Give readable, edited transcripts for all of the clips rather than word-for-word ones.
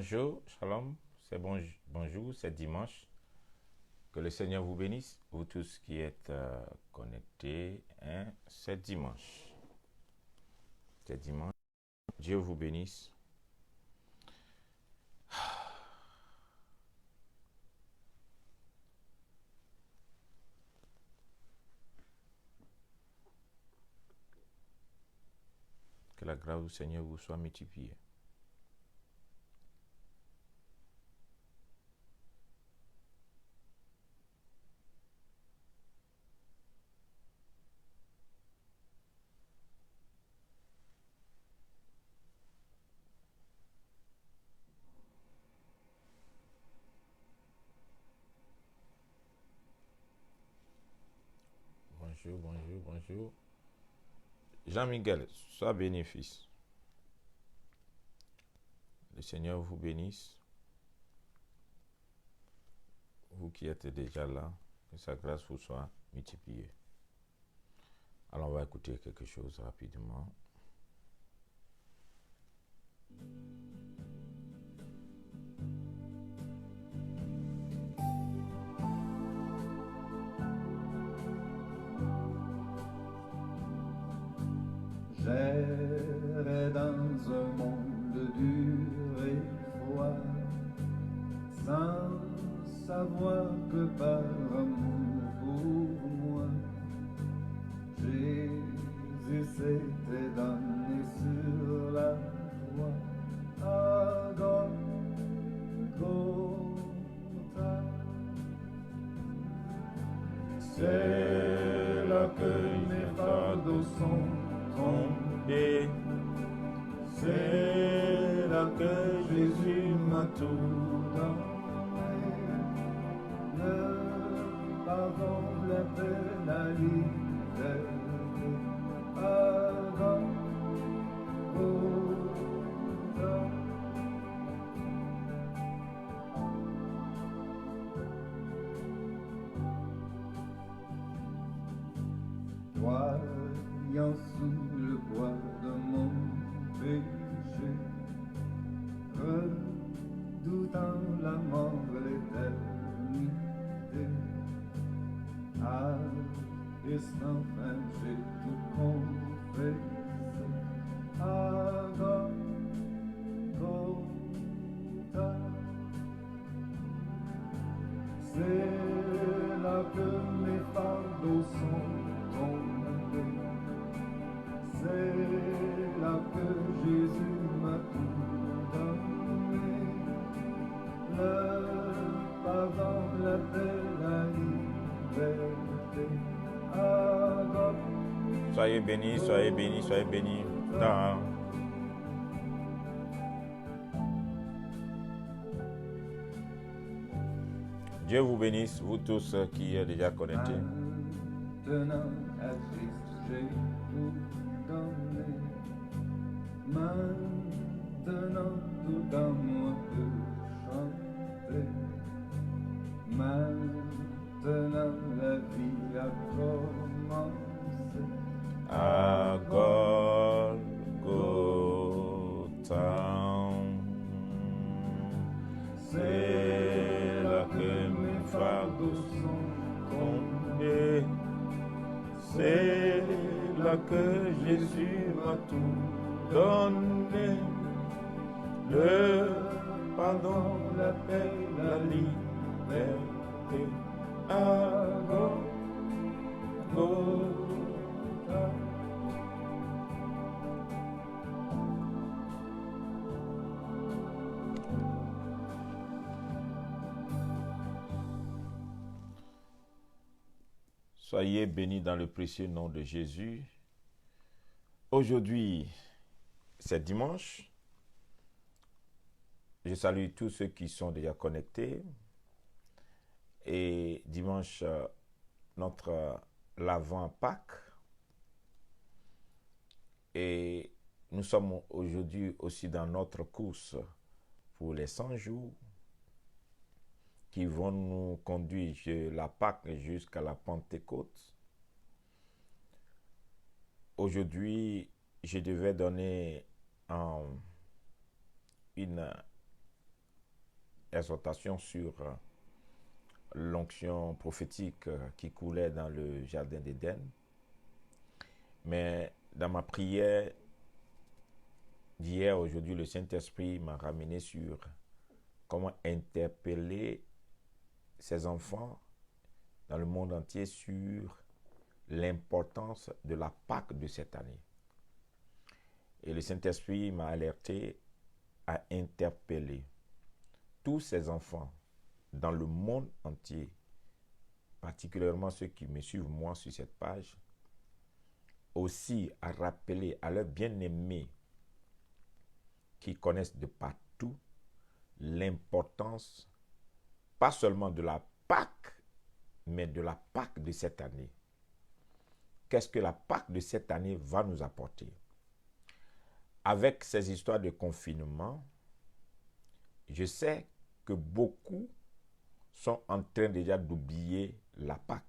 Bonjour, shalom, c'est bonjour, c'est dimanche. Que le Seigneur vous bénisse, vous tous qui êtes connectés. C'est dimanche. C'est dimanche. Dieu vous bénisse. Que la grâce du Seigneur vous soit multipliée. Bonjour, bonjour, bonjour. Jean-Miguel, sois béni, fils. Le Seigneur vous bénisse. Vous qui êtes déjà là, que sa grâce vous soit multipliée. Alors on va écouter quelque chose rapidement. J'errais dans un monde dur et froid, sans savoir que par amour pour moi, Jésus s'était donné sur la croix à Golgotha. C'est là que mes fardeaux sont tombés. C'est là que Jésus m'a tout donné. Le pardon, la paix, la liberté. À Golgotha. Voyant sous le poids de mon péché, redoutant la mort, l'éternité, à sans fin j'ai tout confessé à Golgotha. C'est là que mes fardeaux sont tombés. C'est là que Jésus m'a tout donné. Le pardon, la paix, la liberté. À Soyez bénis, soyez bénis, soyez bénis. Dieu vous bénisse, vous tous qui êtes déjà connectés. Maintenant à Christ j'ai tout donné. Maintenant tout dans moi peut chanter. Maintenant la vie a commencé. À Golgotha. C'est là que mes fardeaux sont tombés. C'est là que Jésus m'a tout donné. Le pardon, la paix, la liberté. À Golgotha. Soyez bénis dans le précieux nom de Jésus. Aujourd'hui, c'est dimanche. Je salue tous ceux qui sont déjà connectés. Et dimanche, notre l'Avent Pâques. Et nous sommes aujourd'hui aussi dans notre course pour les 100 jours qui vont nous conduire de la Pâque jusqu'à la Pentecôte. Aujourd'hui, je devais donner une exhortation sur l'onction prophétique qui coulait dans le jardin d'Éden. Mais dans ma prière d'hier, aujourd'hui, le Saint-Esprit m'a ramené sur comment interpeller ces enfants dans le monde entier sur l'importance de la Pâque de cette année. Et le Saint-Esprit m'a alerté à interpeller tous ces enfants dans le monde entier, particulièrement ceux qui me suivent moi sur cette page, aussi à rappeler à leurs bien-aimés qui connaissent de partout l'importance, pas seulement de la Pâque, mais de la Pâque de cette année. Qu'est-ce que la Pâque de cette année va nous apporter? Avec ces histoires de confinement, je sais que beaucoup sont en train déjà d'oublier la Pâque.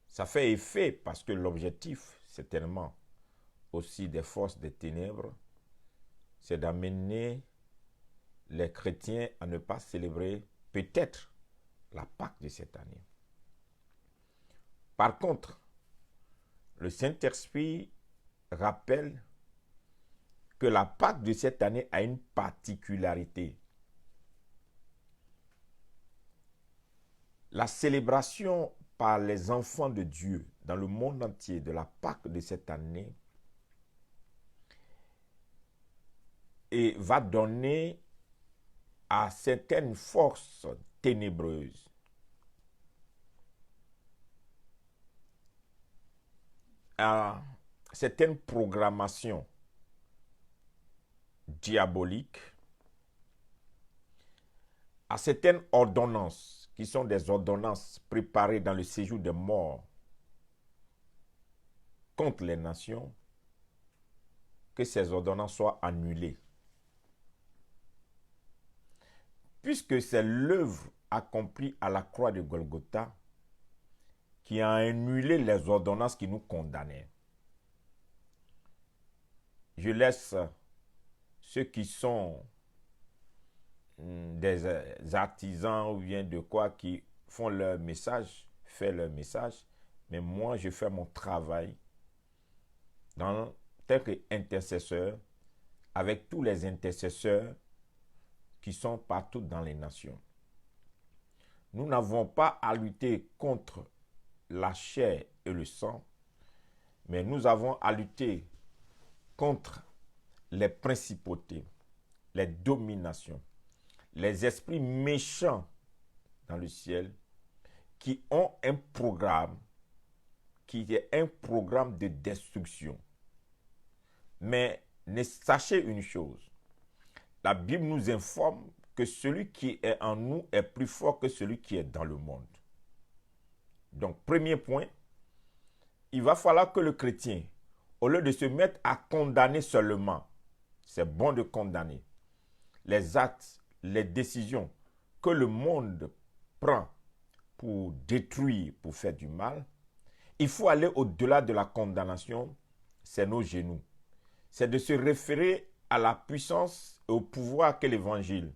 Ça fait effet parce que l'objectif, certainement, aussi des forces des ténèbres, c'est d'amener les chrétiens à ne pas célébrer peut-être la Pâque de cette année. Par contre, le Saint-Esprit rappelle que la Pâque de cette année a une particularité. La célébration par les enfants de Dieu dans le monde entier de la Pâque de cette année et va donner à certaines forces ténébreuses à certaines programmations diaboliques, à certaines ordonnances qui sont des ordonnances préparées dans le séjour des morts contre les nations, que ces ordonnances soient annulées. Puisque c'est l'œuvre accomplie à la croix de Golgotha qui a annulé les ordonnances qui nous condamnaient. Je laisse ceux qui sont des artisans ou bien de quoi qui font leur message, faire leur message, mais moi je fais mon travail tel qu'intercesseur avec tous les intercesseurs qui sont partout dans les nations. Nous n'avons pas à lutter contre la chair et le sang, mais nous avons à lutter contre les principautés, les dominations, les esprits méchants dans le ciel qui ont un programme qui est un programme de destruction. Mais sachez une chose, la Bible nous informe que celui qui est en nous est plus fort que celui qui est dans le monde. Donc, premier point, il va falloir que le chrétien, au lieu de se mettre à condamner seulement, c'est bon de condamner les actes, les décisions que le monde prend pour détruire, pour faire du mal, il faut aller au-delà de la condamnation, c'est nos genoux. C'est de se référer à la puissance et au pouvoir que l'évangile,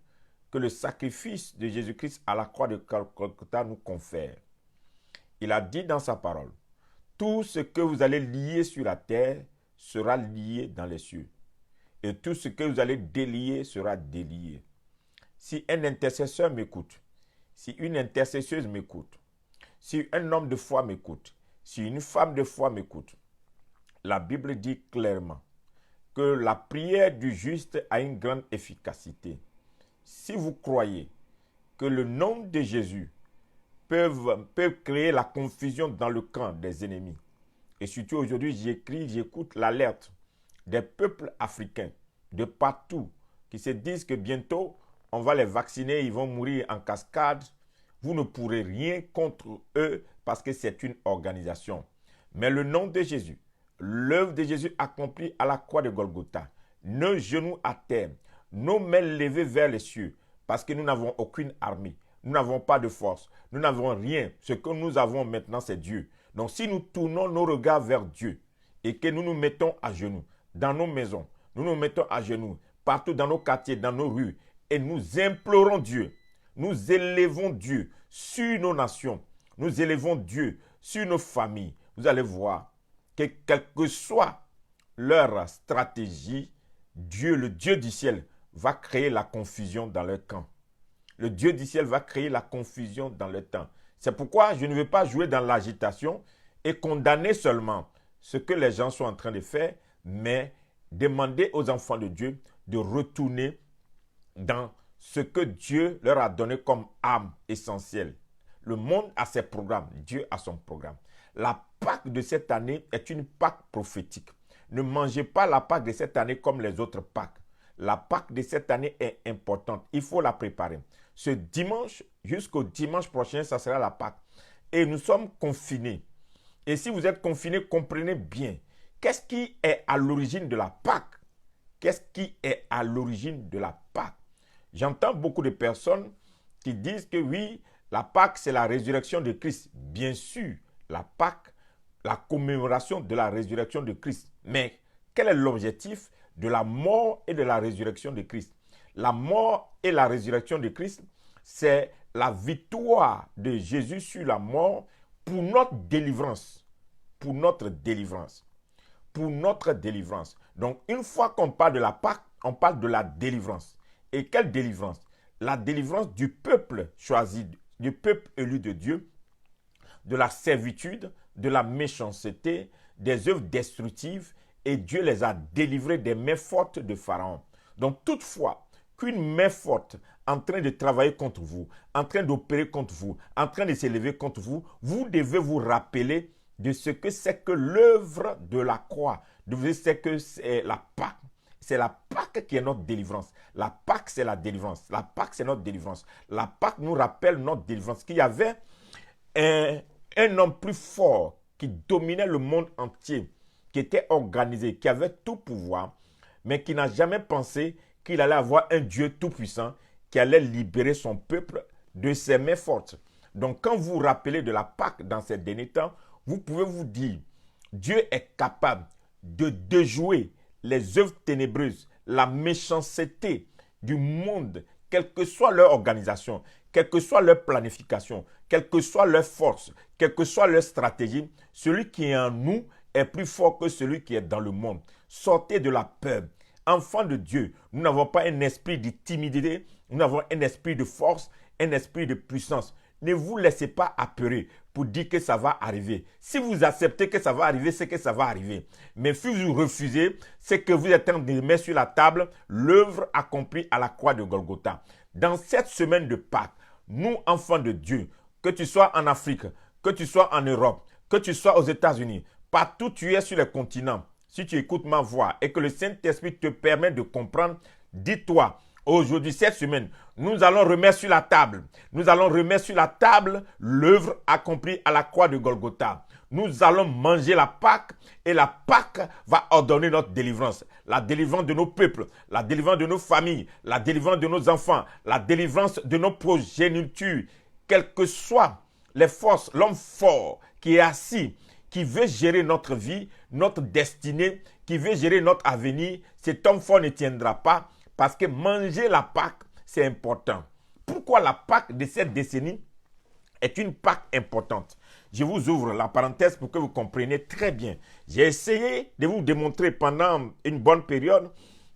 que le sacrifice de Jésus-Christ à la croix de Golgotha nous confère. Il a dit dans sa parole, tout ce que vous allez lier sur la terre sera lié dans les cieux. Et tout ce que vous allez délier sera délié. Si un intercesseur m'écoute, si une intercesseuse m'écoute, si un homme de foi m'écoute, si une femme de foi m'écoute, la Bible dit clairement que la prière du juste a une grande efficacité. Si vous croyez que le nom de Jésus peut créer la confusion dans le camp des ennemis, et surtout aujourd'hui j'écoute l'alerte des peuples africains de partout qui se disent que bientôt on va les vacciner, ils vont mourir en cascade. Vous ne pourrez rien contre eux parce que c'est une organisation. Mais le nom de Jésus, l'œuvre de Jésus accomplie à la croix de Golgotha, nos genoux à terre, nos mains levées vers les cieux, parce que nous n'avons aucune armée, nous n'avons pas de force, nous n'avons rien. Ce que nous avons maintenant, c'est Dieu. Donc si nous tournons nos regards vers Dieu et que nous nous mettons à genoux dans nos maisons, nous nous mettons à genoux partout dans nos quartiers, dans nos rues, et nous implorons Dieu, nous élevons Dieu sur nos nations, nous élevons Dieu sur nos familles, vous allez voir que quelle que soit leur stratégie, Dieu, le Dieu du ciel, va créer la confusion dans leur camp. Le Dieu du ciel va créer la confusion dans le temps. C'est pourquoi je ne veux pas jouer dans l'agitation et condamner seulement ce que les gens sont en train de faire, mais demander aux enfants de Dieu de retourner dans ce que Dieu leur a donné comme âme essentielle. Le monde a ses programmes, Dieu a son programme. La Pâque de cette année est une Pâque prophétique. Ne mangez pas la Pâque de cette année comme les autres Pâques. La Pâque de cette année est importante. Il faut la préparer. Ce dimanche jusqu'au dimanche prochain, ça sera la Pâque. Et nous sommes confinés. Et si vous êtes confinés, comprenez bien. Qu'est-ce qui est à l'origine de la Pâque? Qu'est-ce qui est à l'origine de la Pâque? J'entends beaucoup de personnes qui disent que oui, la Pâque, c'est la résurrection de Christ. Bien sûr, la Pâque, la commémoration de la résurrection de Christ. Mais quel est l'objectif de la mort et de la résurrection de Christ? La mort et la résurrection de Christ, c'est la victoire de Jésus sur la mort pour notre délivrance. Pour notre délivrance. Pour notre délivrance. Donc, une fois qu'on parle de la Pâque, on parle de la délivrance. Et quelle délivrance? La délivrance du peuple choisi, du peuple élu de Dieu, de la servitude, de la méchanceté, des œuvres destructives, et Dieu les a délivrés des mains fortes de Pharaon. Donc, toutefois, qu'une main forte en train de travailler contre vous, en train d'opérer contre vous, en train de s'élever contre vous, vous devez vous rappeler de ce que c'est que l'œuvre de la croix. De vous dire c'est que c'est la Pâque. C'est la Pâque qui est notre délivrance. La Pâque, c'est la délivrance. La Pâque, c'est notre délivrance. La Pâque nous rappelle notre délivrance. Qu'il y avait un homme plus fort qui dominait le monde entier, qui était organisé, qui avait tout pouvoir, mais qui n'a jamais pensé qu'il allait avoir un Dieu tout-puissant qui allait libérer son peuple de ses mains fortes. Donc, quand vous vous rappelez de la Pâque dans ces derniers temps, vous pouvez vous dire, Dieu est capable de déjouer les œuvres ténébreuses, la méchanceté du monde, quelle que soit leur organisation, quelle que soit leur planification, quelle que soit leur force, quelle que soit leur stratégie, celui qui est en nous est plus fort que celui qui est dans le monde. Sortez de la peur. Enfants de Dieu, nous n'avons pas un esprit de timidité, nous avons un esprit de force, un esprit de puissance. Ne vous laissez pas apeurer pour dire que ça va arriver. Si vous acceptez que ça va arriver, c'est que ça va arriver. Mais si vous refusez, c'est que vous êtes en train de mettre sur la table l'œuvre accomplie à la croix de Golgotha. Dans cette semaine de Pâques, nous, enfants de Dieu, que tu sois en Afrique, que tu sois en Europe, que tu sois aux États-Unis, partout où tu es sur les continents, si tu écoutes ma voix et que le Saint-Esprit te permet de comprendre, dis-toi, aujourd'hui, cette semaine, nous allons remettre sur la table. Nous allons remettre sur la table l'œuvre accomplie à la croix de Golgotha. Nous allons manger la Pâque et la Pâque va ordonner notre délivrance. La délivrance de nos peuples, la délivrance de nos familles, la délivrance de nos enfants, la délivrance de nos progénitures. Quelles que soient les forces, l'homme fort qui est assis, qui veut gérer notre vie, notre destinée, qui veut gérer notre avenir, cet homme fort ne tiendra pas parce que manger la Pâque, c'est important. Pourquoi la Pâque de cette décennie est une Pâque importante? Je vous ouvre la parenthèse pour que vous compreniez très bien. J'ai essayé de vous démontrer pendant une bonne période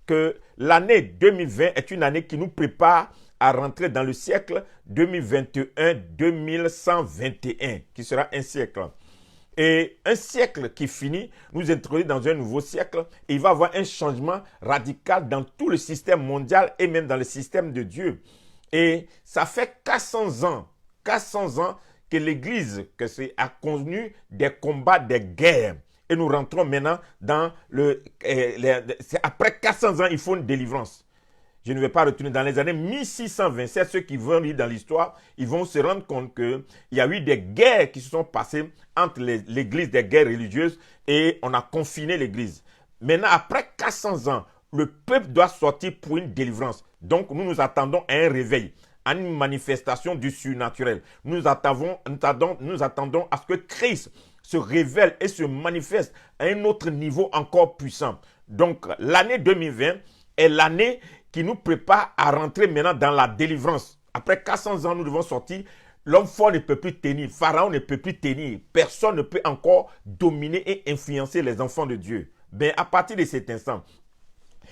que l'année 2020 est une année qui nous prépare à rentrer dans le siècle 2021-2121, qui sera un siècle. Et un siècle qui finit nous introduit dans un nouveau siècle. Et il va y avoir un changement radical dans tout le système mondial et même dans le système de Dieu. Et ça fait 400 ans que l'Église a connu des combats, des guerres. Et nous rentrons maintenant dans après 400 ans, il faut une délivrance. Je ne vais pas retourner dans les années 1627. Ceux qui vont lire dans l'histoire, ils vont se rendre compte qu'il y a eu des guerres qui se sont passées entre l'Église, des guerres religieuses, et on a confiné l'Église. Maintenant, après 400 ans, le peuple doit sortir pour une délivrance. Donc, nous attendons à un réveil, à une manifestation du surnaturel. Nous attendons à ce que Christ se révèle et se manifeste à un autre niveau encore puissant. Donc, l'année 2020 est l'année qui nous prépare à rentrer maintenant dans la délivrance. Après 400 ans, nous devons sortir. L'homme fort ne peut plus tenir. Pharaon ne peut plus tenir. Personne ne peut encore dominer et influencer les enfants de Dieu. Mais à partir de cet instant,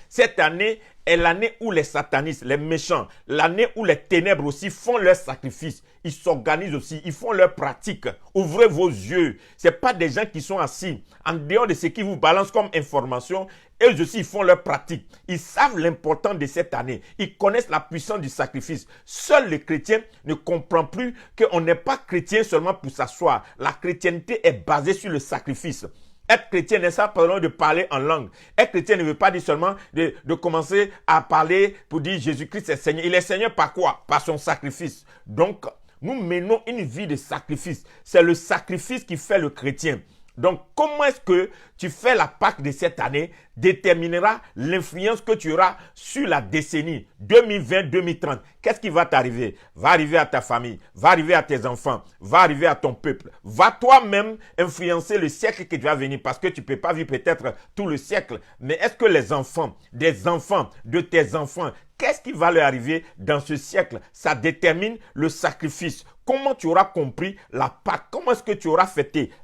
cette année est l'année où les satanistes, les méchants, l'année où les ténèbres aussi font leurs sacrifices. Ils s'organisent aussi, ils font leurs pratiques. Ouvrez vos yeux. Ce n'est pas des gens qui sont assis en dehors de ce qui vous balance comme information. Eux aussi, ils font leurs pratiques. Ils savent l'importance de cette année. Ils connaissent la puissance du sacrifice. Seul le chrétien ne comprend plus qu'on n'est pas chrétien seulement pour s'asseoir. La chrétienté est basée sur le sacrifice. Être chrétien n'est pas de parler en langue. Être chrétien ne veut pas dire seulement de commencer à parler pour dire Jésus-Christ est Seigneur. Il est Seigneur par quoi? Par son sacrifice. Donc, nous menons une vie de sacrifice. C'est le sacrifice qui fait le chrétien. Donc, comment est-ce que tu fais la Pâque de cette année déterminera l'influence que tu auras sur la décennie 2020-2030. Qu'est-ce qui va t'arriver? Va arriver à ta famille, va arriver à tes enfants, va arriver à ton peuple. Va toi-même influencer le siècle qui va venir parce que tu ne peux pas vivre peut-être tout le siècle. Mais est-ce que les enfants, des enfants, de tes enfants, qu'est-ce qui va leur arriver dans ce siècle? Ça détermine le sacrifice. Comment tu auras compris la Pâque? Comment est-ce que tu auras fêté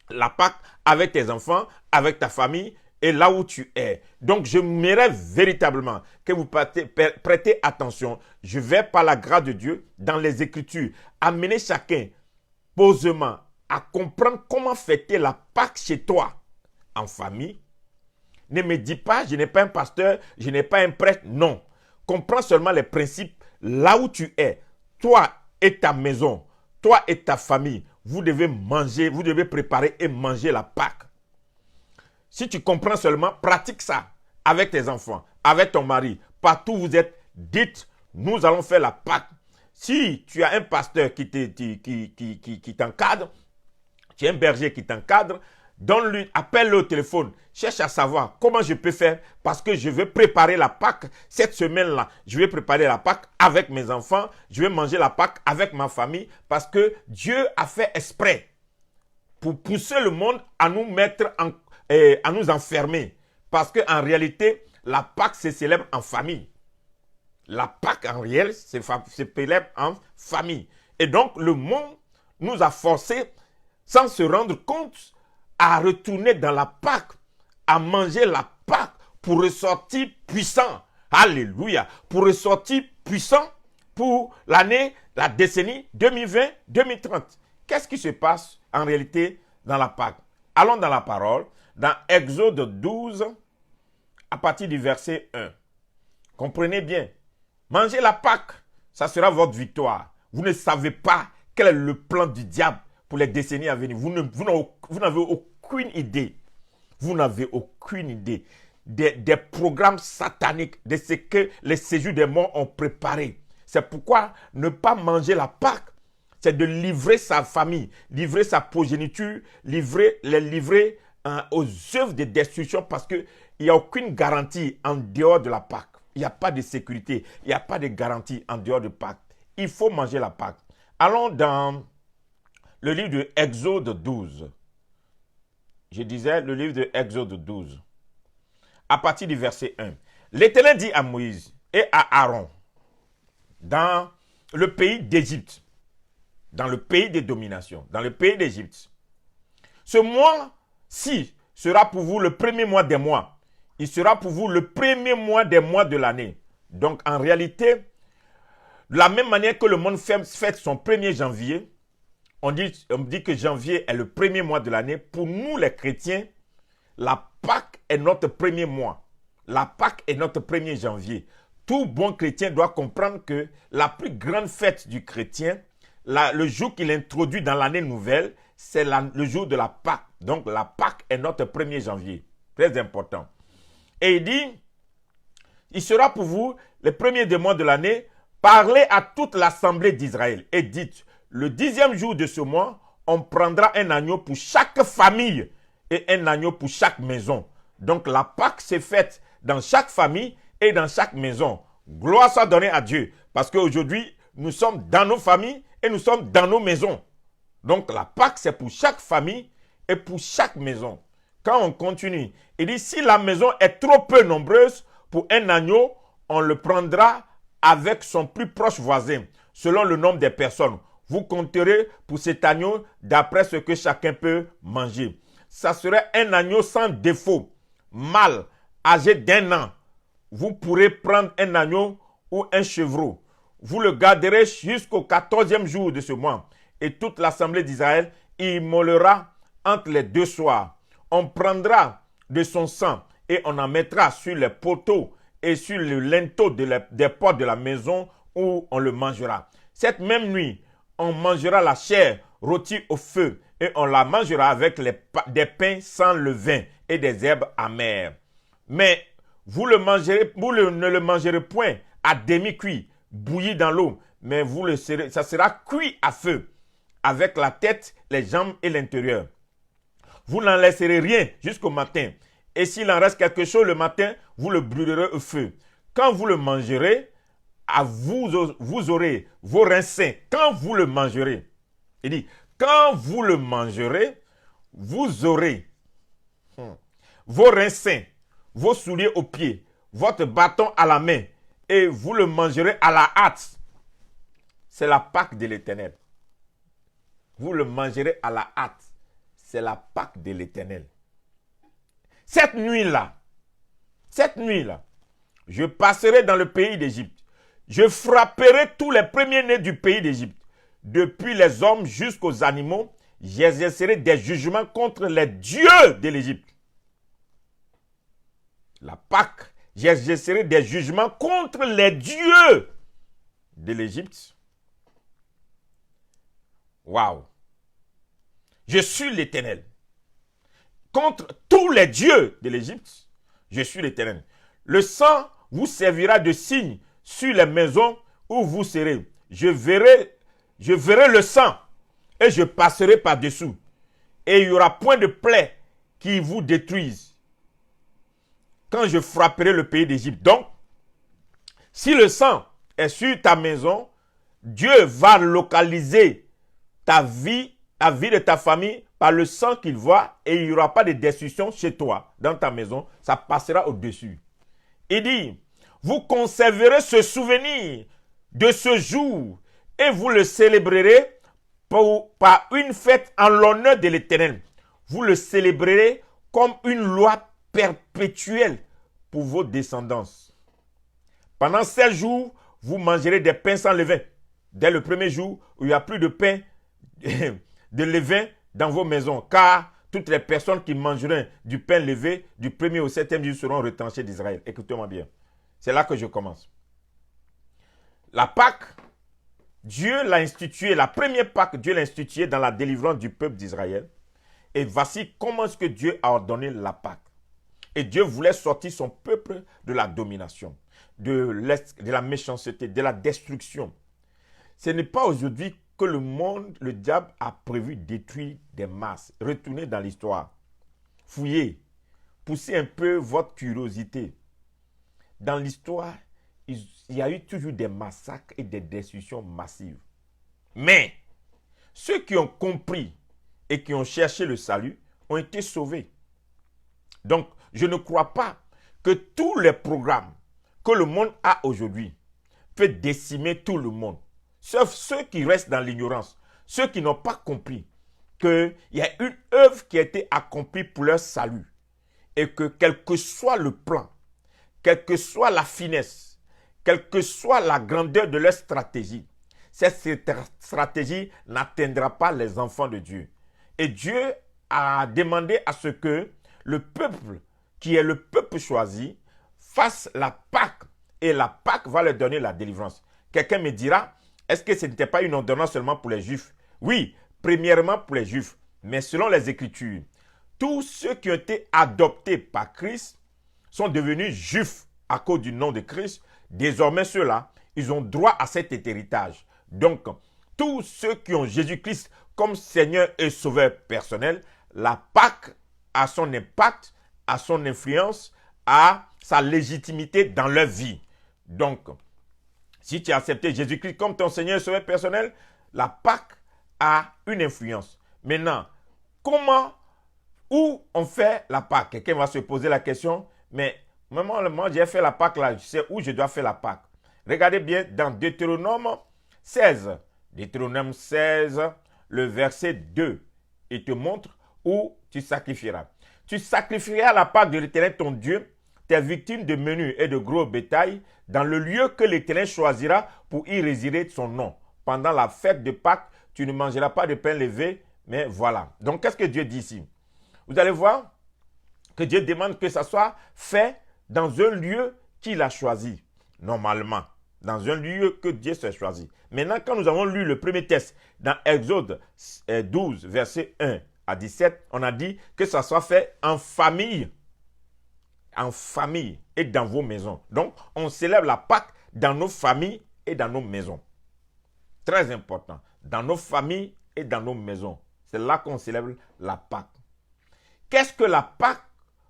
la Pâque avec tes enfants, avec ta famille et là où tu es. Donc, je m'aimerais véritablement que vous prêtez attention. Je vais, par la grâce de Dieu, dans les Écritures, amener chacun posément à comprendre comment fêter la Pâque chez toi, en famille. Ne me dis pas, je n'ai pas un pasteur, je n'ai pas un prêtre. Non. Comprends seulement les principes là où tu es. Toi et ta maison, toi et ta famille, vous devez manger, vous devez préparer et manger la Pâque. Si tu comprends seulement, pratique ça avec tes enfants, avec ton mari. Partout où vous êtes, dites, nous allons faire la Pâque. Si tu as un pasteur qui t'encadre, tu as un berger qui t'encadre, donne-lui, appelle-le au téléphone, cherche à savoir comment je peux faire parce que je veux préparer la Pâque cette semaine-là. Je vais préparer la Pâque avec mes enfants, je vais manger la Pâque avec ma famille parce que Dieu a fait exprès pour pousser le monde à nous mettre à nous enfermer. Parce qu'en réalité, la Pâque se célèbre en famille. La Pâque en réel se célèbre en famille. Et donc le monde nous a forcés, sans se rendre compte, à retourner dans la Pâque, à manger la Pâque pour ressortir puissant. Alléluia. Pour ressortir puissant pour l'année, la décennie 2020-2030. Qu'est-ce qui se passe en réalité dans la Pâque? Allons dans la parole, dans Exode 12, à partir du verset 1. Comprenez bien. Mangez la Pâque, ça sera votre victoire. Vous ne savez pas quel est le plan du diable pour les décennies à venir. Vous n'avez aucune idée. Vous n'avez aucune idée des programmes sataniques, de ce que les séjours des morts ont préparé. C'est pourquoi ne pas manger la Pâque, c'est de livrer sa famille, livrer sa progéniture, livrer aux œuvres de destruction parce qu'il n'y a aucune garantie en dehors de la Pâque. Il n'y a pas de sécurité, il n'y a pas de garantie en dehors de Pâque. Il faut manger la Pâque. Allons dans le livre de Exode 12. Je disais le livre de Exode 12. À partir du verset 1. L'Éternel dit à Moïse et à Aaron, dans le pays d'Égypte, dans le pays des dominations, dans le pays d'Égypte, ce mois-ci sera pour vous le premier mois des mois. Il sera pour vous le premier mois des mois de l'année. Donc en réalité, de la même manière que le monde fête son 1er janvier, on dit que janvier est le premier mois de l'année. Pour nous les chrétiens, la Pâque est notre premier mois. La Pâque est notre 1er janvier. Tout bon chrétien doit comprendre que la plus grande fête du chrétien, le jour qu'il introduit dans l'année nouvelle, c'est le jour de la Pâque. Donc la Pâque est notre 1er janvier. Très important. Et il dit, il sera pour vous le premier des mois de l'année, parlez à toute l'assemblée d'Israël et dites, le 10e jour de ce mois, on prendra un agneau pour chaque famille et un agneau pour chaque maison. Donc la Pâque s'est faite dans chaque famille et dans chaque maison. Gloire soit donnée à Dieu. Parce qu'aujourd'hui, nous sommes dans nos familles et nous sommes dans nos maisons. Donc la Pâque, c'est pour chaque famille et pour chaque maison. Quand on continue, il dit, si la maison est trop peu nombreuse Pour un agneau, on le prendra avec son plus proche voisin, selon le nombre des personnes. Vous compterez pour cet agneau d'après ce que chacun peut manger. Ça serait un agneau sans défaut, mâle, âgé d'1 an. Vous pourrez prendre un agneau ou un chevreau. Vous le garderez jusqu'au 14e jour de ce mois. Et toute l'assemblée d'Israël immolera entre les 2 soirs. On prendra de son sang et on en mettra sur les poteaux et sur le linteau des portes de la maison où on le mangera. Cette même nuit, on mangera la chair rôtie au feu et on la mangera avec des pains sans levain et des herbes amères. Mais vous ne le mangerez point à demi-cuit, bouilli dans l'eau, mais ça sera cuit à feu, avec la tête, les jambes et l'intérieur. Vous n'en laisserez rien jusqu'au matin. Et s'il en reste quelque chose le matin, vous le brûlerez au feu. Quand vous le mangerez, vous aurez vos reins sains. Quand vous le mangerez, il dit, quand vous le mangerez, vous aurez vos reins sains, vos souliers aux pieds, votre bâton à la main, et vous le mangerez à la hâte. C'est la Pâque de l'Éternel. Vous le mangerez à la hâte. C'est la Pâque de l'Éternel. Cette nuit-là, je passerai dans le pays d'Égypte. Je frapperai tous les premiers-nés du pays d'Égypte. Depuis les hommes jusqu'aux animaux, j'exercerai des jugements contre les dieux de l'Égypte. La Pâque, j'exercerai des jugements contre les dieux de l'Égypte. Waouh! Je suis l'Éternel. Contre tous les dieux de l'Égypte, je suis l'Éternel. Le sang vous servira de signe sur les maisons où vous serez. Je verrai le sang et je passerai par-dessous. Et il n'y aura point de plaie qui vous détruise quand je frapperai le pays d'Égypte. Donc, si le sang est sur ta maison, Dieu va localiser ta vie de ta famille par le sang qu'il voit et il n'y aura pas de destruction chez toi, dans ta maison, ça passera au-dessus. Il dit, vous conserverez ce souvenir de ce jour et vous le célébrerez par une fête en l'honneur de l'Éternel. Vous le célébrerez comme une loi perpétuelle pour vos descendants. Pendant 7 jours, vous mangerez des pains sans levain. Dès le premier jour où il n'y a plus de pain de levain dans vos maisons, car toutes les personnes qui mangeront du pain levé du 1er au 7e jour seront retranchées d'Israël. Écoutez-moi bien. C'est là que je commence. La Pâque, Dieu l'a instituée, la première Pâque, Dieu l'a instituée dans la délivrance du peuple d'Israël. Et voici comment est-ce que Dieu a ordonné la Pâque. Et Dieu voulait sortir son peuple de la domination, de la méchanceté, de la destruction. Ce n'est pas aujourd'hui que le diable a prévu détruire des masses. Retournez dans l'histoire. Fouillez. Poussez un peu votre curiosité. Dans l'histoire, il y a eu toujours des massacres et des destructions massives. Mais ceux qui ont compris et qui ont cherché le salut ont été sauvés. Donc, je ne crois pas que tous les programmes que le monde a aujourd'hui peuvent décimer tout le monde. Sauf ceux qui restent dans l'ignorance, ceux qui n'ont pas compris qu'il y a une œuvre qui a été accomplie pour leur salut. Et que quel que soit le plan, quelle que soit la finesse, quelle que soit la grandeur de leur stratégie, cette stratégie n'atteindra pas les enfants de Dieu. Et Dieu a demandé à ce que le peuple, qui est le peuple choisi, fasse la Pâque. Et la Pâque va leur donner la délivrance. Quelqu'un me dira, est-ce que ce n'était pas une ordonnance seulement pour les Juifs? Oui, premièrement pour les Juifs. Mais selon les Écritures, tous ceux qui ont été adoptés par Christ sont devenus Juifs à cause du nom de Christ. Désormais, ceux-là, ils ont droit à cet héritage. Donc, tous ceux qui ont Jésus-Christ comme Seigneur et Sauveur personnel, la Pâque a son impact, a son influence, a sa légitimité dans leur vie. Donc, si tu as accepté Jésus-Christ comme ton Seigneur et Sauveur personnel, la Pâque a une influence. Maintenant, où on fait la Pâque? Quelqu'un va se poser la question, mais Moi, j'ai fait la Pâque là, je sais où je dois faire la Pâque. Regardez bien dans Deutéronome 16. Deutéronome 16, le verset 2. Il te montre où tu sacrifieras. Tu sacrifieras la Pâque de l'Éternel ton Dieu, tes victimes de menu et de gros bétail, dans le lieu que l'Éternel choisira pour y résider son nom. Pendant la fête de Pâques, tu ne mangeras pas de pain levé, mais voilà. Donc, qu'est-ce que Dieu dit ici? Vous allez voir que Dieu demande que ça soit fait dans un lieu qu'il a choisi, normalement. Dans un lieu que Dieu s'est choisi. Maintenant, quand nous avons lu le premier texte dans Exode 12, verset 1 à 17, on a dit que ça soit fait en famille et dans vos maisons. Donc, on célèbre la Pâque dans nos familles et dans nos maisons. Très important. Dans nos familles et dans nos maisons. C'est là qu'on célèbre la Pâque. Qu'est-ce que la Pâque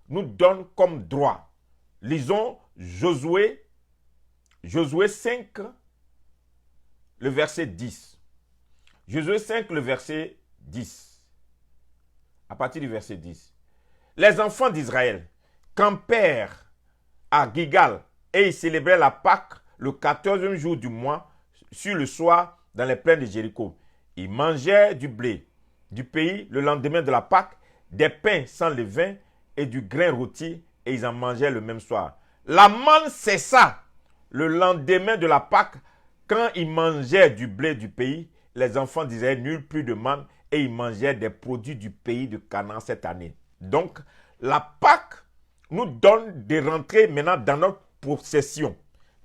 nous donne comme droit? Lisons Josué 5, le verset 10. Josué 5, le verset 10. À partir du verset 10. Les enfants d'Israël campèrent à Gilgal et ils célébraient la Pâque le 14e jour du mois sur le soir dans les plaines de Jéricho. Ils mangeaient du blé du pays le lendemain de la Pâque, des pains sans levain et du grain rôti, et ils en mangeaient le même soir. La manne cessa le lendemain de la Pâque. Quand ils mangeaient du blé du pays, les enfants d'Israël n'eurent plus de manne et ils mangeaient des produits du pays de Canaan cette année. Donc, la Pâque nous donne de rentrer maintenant dans notre possession.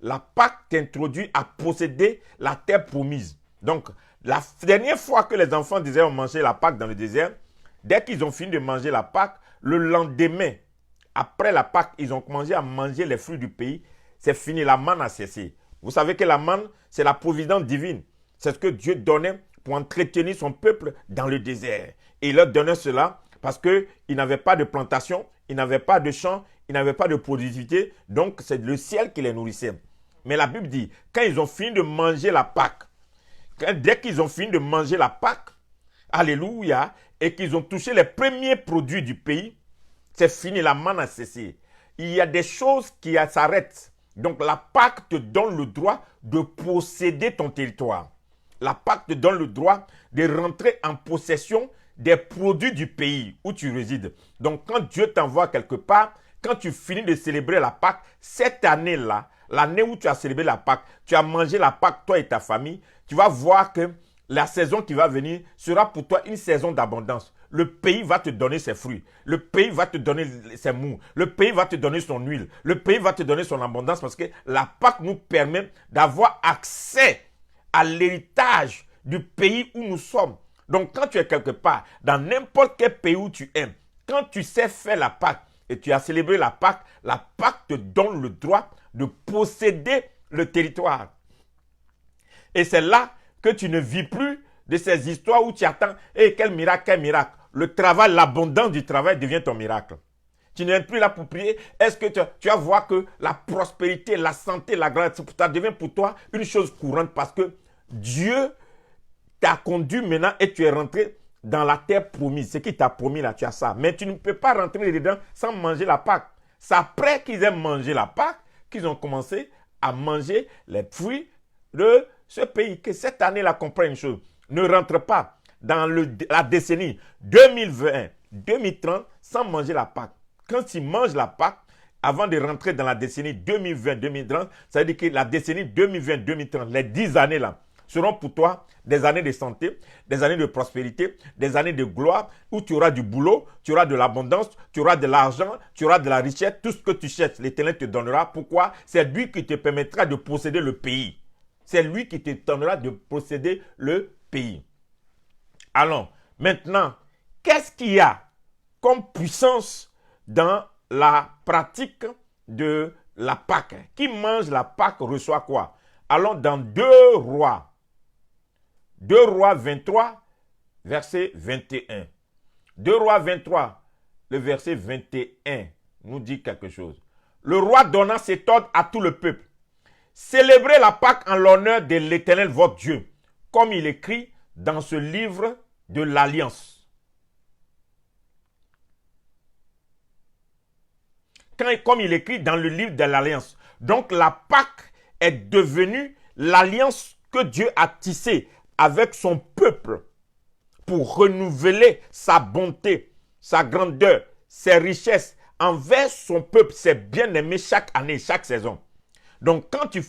La Pâque t'introduit à posséder la terre promise. Donc, la dernière fois que les enfants d'Israël ont mangé la Pâque dans le désert, dès qu'ils ont fini de manger la Pâque, le lendemain, après la Pâque, ils ont commencé à manger les fruits du pays. C'est fini, la manne a cessé. Vous savez que la manne, c'est la providence divine. C'est ce que Dieu donnait pour entretenir son peuple dans le désert. Et il leur donnait cela parce qu'ils n'avaient pas de plantation, ils n'avaient pas de champs, ils n'avaient pas de productivité. Donc, c'est le ciel qui les nourrissait. Mais la Bible dit, quand ils ont fini de manger la Pâque, dès qu'ils ont fini de manger la Pâque, alléluia, et qu'ils ont touché les premiers produits du pays, c'est fini, la manne a cessé. Il y a des choses qui s'arrêtent. Donc la Pâque te donne le droit de posséder ton territoire. La Pâque te donne le droit de rentrer en possession des produits du pays où tu résides. Donc quand Dieu t'envoie quelque part, quand tu finis de célébrer la Pâque, cette année-là, l'année où tu as célébré la Pâque, tu as mangé la Pâque, toi et ta famille, tu vas voir que la saison qui va venir sera pour toi une saison d'abondance. Le pays va te donner ses fruits. Le pays va te donner ses mous. Le pays va te donner son huile. Le pays va te donner son abondance parce que la Pâque nous permet d'avoir accès à l'héritage du pays où nous sommes. Donc quand tu es quelque part, dans n'importe quel pays où tu es, quand tu sais faire la Pâque et tu as célébré la Pâque te donne le droit de posséder le territoire. Et c'est là que tu ne vis plus de ces histoires où tu attends, quel miracle, quel miracle. Le travail, l'abondance du travail devient ton miracle. Tu n'es plus là pour prier. Est-ce que tu vas voir que la prospérité, la santé, la grâce, ça devient pour toi une chose courante parce que Dieu t'a conduit maintenant et tu es rentré dans la terre promise. Ce qui t'a promis là, tu as ça. Mais tu ne peux pas rentrer dedans sans manger la Pâque. C'est après qu'ils aient mangé la Pâque qu'ils ont commencé à manger les fruits de ce pays. Que cette année-là comprenne une chose. Ne rentre pas dans la décennie 2020-2030 sans manger la Pâque. Quand tu manges la Pâque, avant de rentrer dans la décennie 2020-2030, ça veut dire que la décennie 2020-2030, les 10 années là, seront pour toi des années de santé, des années de prospérité, des années de gloire, où tu auras du boulot, tu auras de l'abondance, tu auras de l'argent, tu auras de la richesse, tout ce que tu cherches, l'Éternel te donnera. Pourquoi? C'est lui qui te permettra de posséder le pays. C'est lui qui te donnera de posséder le pays. Alors, maintenant, qu'est-ce qu'il y a comme puissance dans la pratique de la Pâque? Qui mange la Pâque reçoit quoi? Allons dans 2 Rois. 2 Rois 23, verset 21. 2 Rois 23, le verset 21 nous dit quelque chose. Le roi donna cet ordre à tout le peuple. Célébrez la Pâque en l'honneur de l'Éternel votre Dieu, comme il écrit dans ce livre de l'Alliance. comme il écrit dans le livre de l'Alliance. Donc la Pâque est devenue l'alliance que Dieu a tissée avec son peuple pour renouveler sa bonté, sa grandeur, ses richesses envers son peuple, ses bien-aimés chaque année, chaque saison. Donc quand tu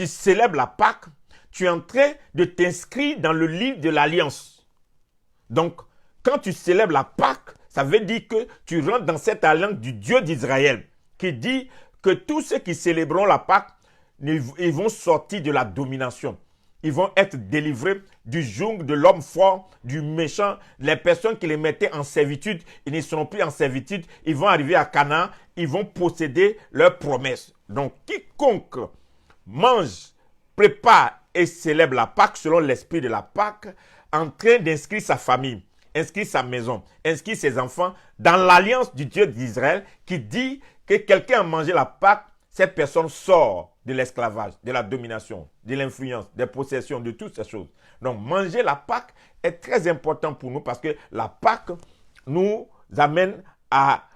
célèbres la Pâque, tu es en train de t'inscrire dans le livre de l'Alliance. Donc quand tu célèbres la Pâque, ça veut dire que tu rentres dans cette alliance du Dieu d'Israël qui dit que tous ceux qui célébreront la Pâque, ils vont sortir de la domination. Ils vont être délivrés du joug de l'homme fort, du méchant. Les personnes qui les mettaient en servitude, ils ne seront plus en servitude. Ils vont arriver à Canaan, ils vont posséder leurs promesses. Donc quiconque mange, prépare et célèbre la Pâque selon l'esprit de la Pâque, en train d'inscrire sa famille, inscrit sa maison, inscrit ses enfants dans l'alliance du Dieu d'Israël qui dit que quelqu'un a mangé la Pâque, cette personne sort de l'esclavage, de la domination, de l'influence, des possessions, de toutes ces choses. Donc manger la Pâque est très important pour nous parce que la Pâque nous amène à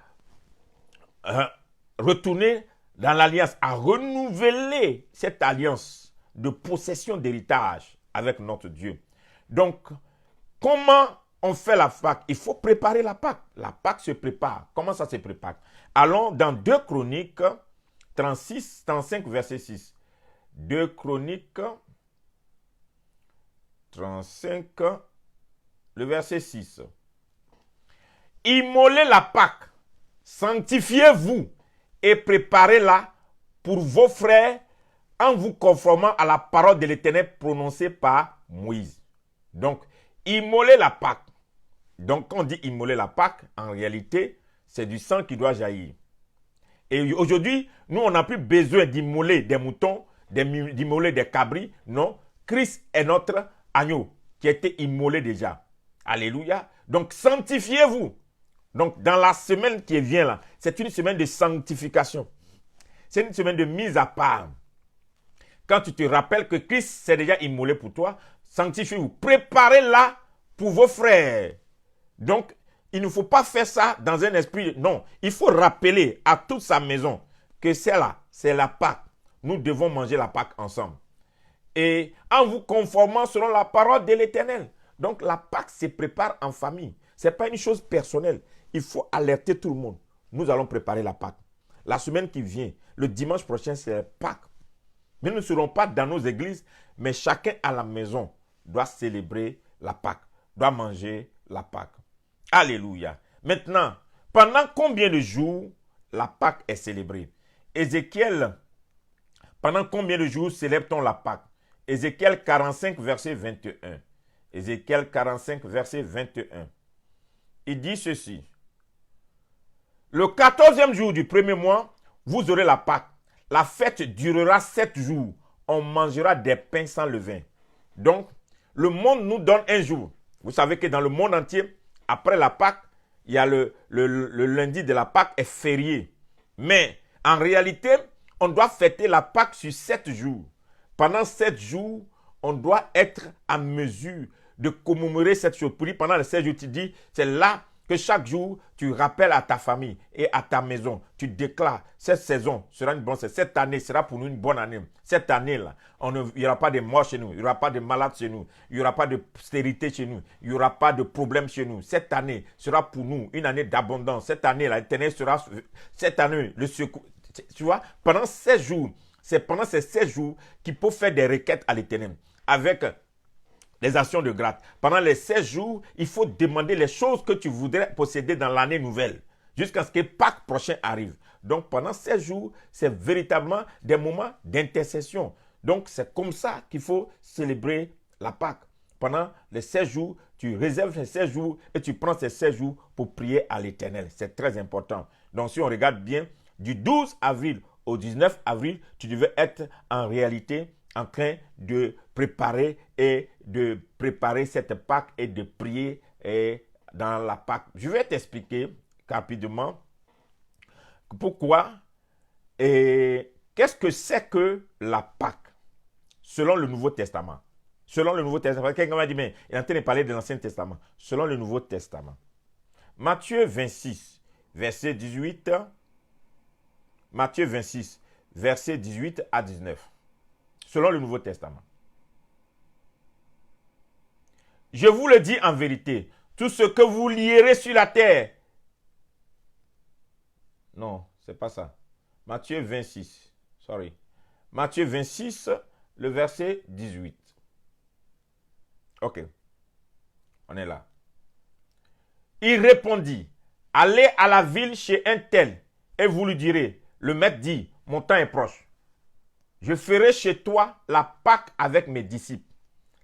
retourner dans l'alliance, à renouveler cette alliance de possession d'héritage avec notre Dieu. Donc, comment on fait la Pâque? Il faut préparer la Pâque. La Pâque se prépare. Comment ça se prépare? Allons dans 2 Chroniques 35, verset 6. 2 Chroniques 35, le verset 6. Immolez la Pâque, sanctifiez-vous et préparez-la pour vos frères en vous conformant à la parole de l'Éternel prononcée par Moïse. Donc, immoler la Pâque. Donc, quand on dit immoler la Pâque, en réalité, c'est du sang qui doit jaillir. Et aujourd'hui, nous, on n'a plus besoin d'immoler des moutons, d'immoler des cabris. Non, Christ est notre agneau qui a été immolé déjà. Alléluia. Donc, sanctifiez-vous. Donc, dans la semaine qui vient là, c'est une semaine de sanctification. C'est une semaine de mise à part. Quand tu te rappelles que Christ s'est déjà immolé pour toi, sanctifiez-vous. Préparez-la pour vos frères. Donc, il ne faut pas faire ça dans un esprit. Non, il faut rappeler à toute sa maison que c'est là, c'est la Pâque. Nous devons manger la Pâque ensemble. Et en vous conformant selon la parole de l'Éternel. Donc, la Pâque se prépare en famille. Ce n'est pas une chose personnelle. Il faut alerter tout le monde. Nous allons préparer la Pâque. La semaine qui vient, le dimanche prochain, c'est la Pâque. Mais nous ne serons pas dans nos églises, mais chacun à la maison doit célébrer la Pâque, doit manger la Pâque. Alléluia. Maintenant, pendant combien de jours la Pâque est célébrée? Ézéchiel, pendant combien de jours célèbre-t-on la Pâque? Ézéchiel 45, verset 21. Ézéchiel 45, verset 21. Il dit ceci. Le 14e jour du premier mois, vous aurez la Pâque. La fête durera 7 jours. On mangera des pains sans levain. Donc, le monde nous donne un jour. Vous savez que dans le monde entier, après la Pâque, il y a le lundi de la Pâque est férié. Mais en réalité, on doit fêter la Pâque sur 7 jours. Pendant 7 jours, on doit être en mesure de commémorer cette chose. Pendant les 7 jours, tu dis, c'est là que chaque jour, tu rappelles à ta famille et à ta maison. Tu déclares, cette saison sera une bonne saison. Cette année sera pour nous une bonne année. Cette année-là, il n'y aura pas de morts chez nous. Il n'y aura pas de malades chez nous. Il n'y aura pas de stérilité chez nous. Il n'y aura pas de problème chez nous. Cette année sera pour nous une année d'abondance. Cette année-là, l'Éternel sera... Cette année, le secours... Tu vois, pendant 16 jours, c'est pendant ces 16 jours qu'il faut faire des requêtes à l'Éternel. Avec... les actions de grâce. Pendant les 16 jours, il faut demander les choses que tu voudrais posséder dans l'année nouvelle, jusqu'à ce que Pâques prochain arrive. Donc, pendant 16 jours, c'est véritablement des moments d'intercession. Donc, c'est comme ça qu'il faut célébrer la Pâques. Pendant les 16 jours, tu réserves ces 16 jours et tu prends ces 16 jours pour prier à l'Éternel. C'est très important. Donc, si on regarde bien, du 12 avril au 19 avril, tu devais être en réalité en train de préparer cette Pâque et de prier dans la Pâque. Je vais t'expliquer rapidement pourquoi et qu'est-ce que c'est que la Pâque selon le Nouveau Testament. Selon le Nouveau Testament, quelqu'un m'a dit, mais il est en train de parler de l'Ancien Testament. Selon le Nouveau Testament. Matthieu 26, verset 18 Matthieu 26, versets 18 à 19. Selon le Nouveau Testament. Je vous le dis en vérité, tout ce que vous lierez sur la terre. Non, c'est pas ça. Matthieu 26. Sorry. Matthieu 26, le verset 18. Ok. On est là. Il répondit, allez à la ville chez un tel et vous lui direz, le maître dit, mon temps est proche. Je ferai chez toi la Pâque avec mes disciples.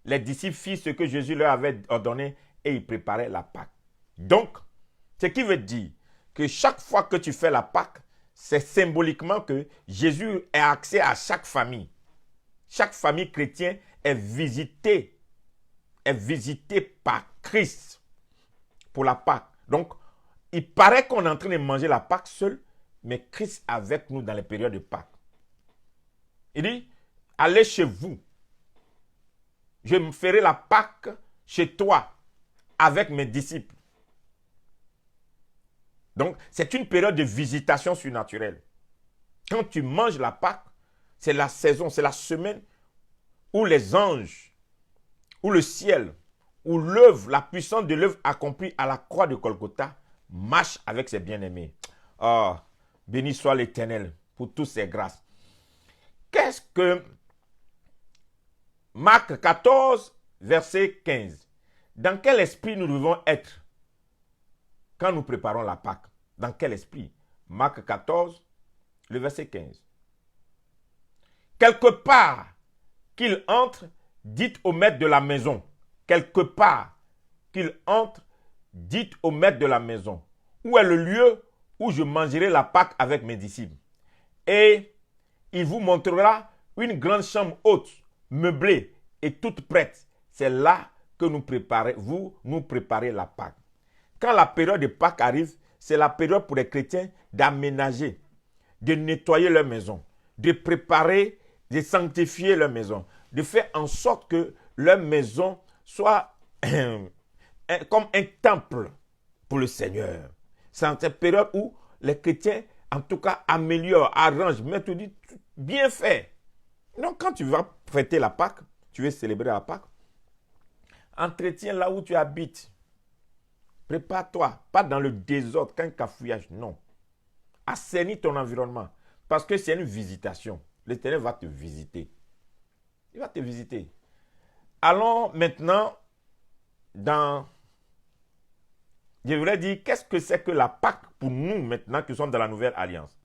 Les disciples firent ce que Jésus leur avait ordonné et ils préparaient la Pâque. Donc, ce qui veut dire que chaque fois que tu fais la Pâque, c'est symboliquement que Jésus a accès à chaque famille. Chaque famille chrétienne est visitée par Christ pour la Pâque. Donc, il paraît qu'on est en train de manger la Pâque seul, mais Christ avec nous dans les périodes de Pâque. Il dit, allez chez vous. Je me ferai la Pâque chez toi avec mes disciples. Donc, c'est une période de visitation surnaturelle. Quand tu manges la Pâque, c'est la saison, c'est la semaine où les anges, où le ciel, où l'œuvre, la puissance de l'œuvre accomplie à la croix de Golgotha marche avec ses bien-aimés. Oh, béni soit l'Éternel pour toutes ses grâces. Qu'est-ce que Marc 14, verset 15. Dans quel esprit nous devons être quand nous préparons la Pâque? Dans quel esprit? Marc 14, le verset 15. Quelque part qu'il entre, dites au maître de la maison. Quelque part qu'il entre, dites au maître de la maison. Où est le lieu où je mangerai la Pâque avec mes disciples? Et il vous montrera une grande chambre haute, meublée et toute prête. C'est là que vous nous préparez la Pâque. Quand la période de Pâques arrive, c'est la période pour les chrétiens d'aménager, de nettoyer leur maison, de préparer, de sanctifier leur maison, de faire en sorte que leur maison soit comme un temple pour le Seigneur. C'est en cette période où les chrétiens, en tout cas, améliorent, arrangent, mettent tout bien fait. Donc, quand tu vas fêter la Pâque, tu veux célébrer la Pâque, entretiens là où tu habites. Prépare-toi, pas dans le désordre, qu'un cafouillage, non. Assainis ton environnement, parce que c'est une visitation. L'Éternel va te visiter. Il va te visiter. Allons maintenant dans... Je voulais dire, qu'est-ce que c'est que la Pâque pour nous maintenant qui sommes dans la Nouvelle Alliance?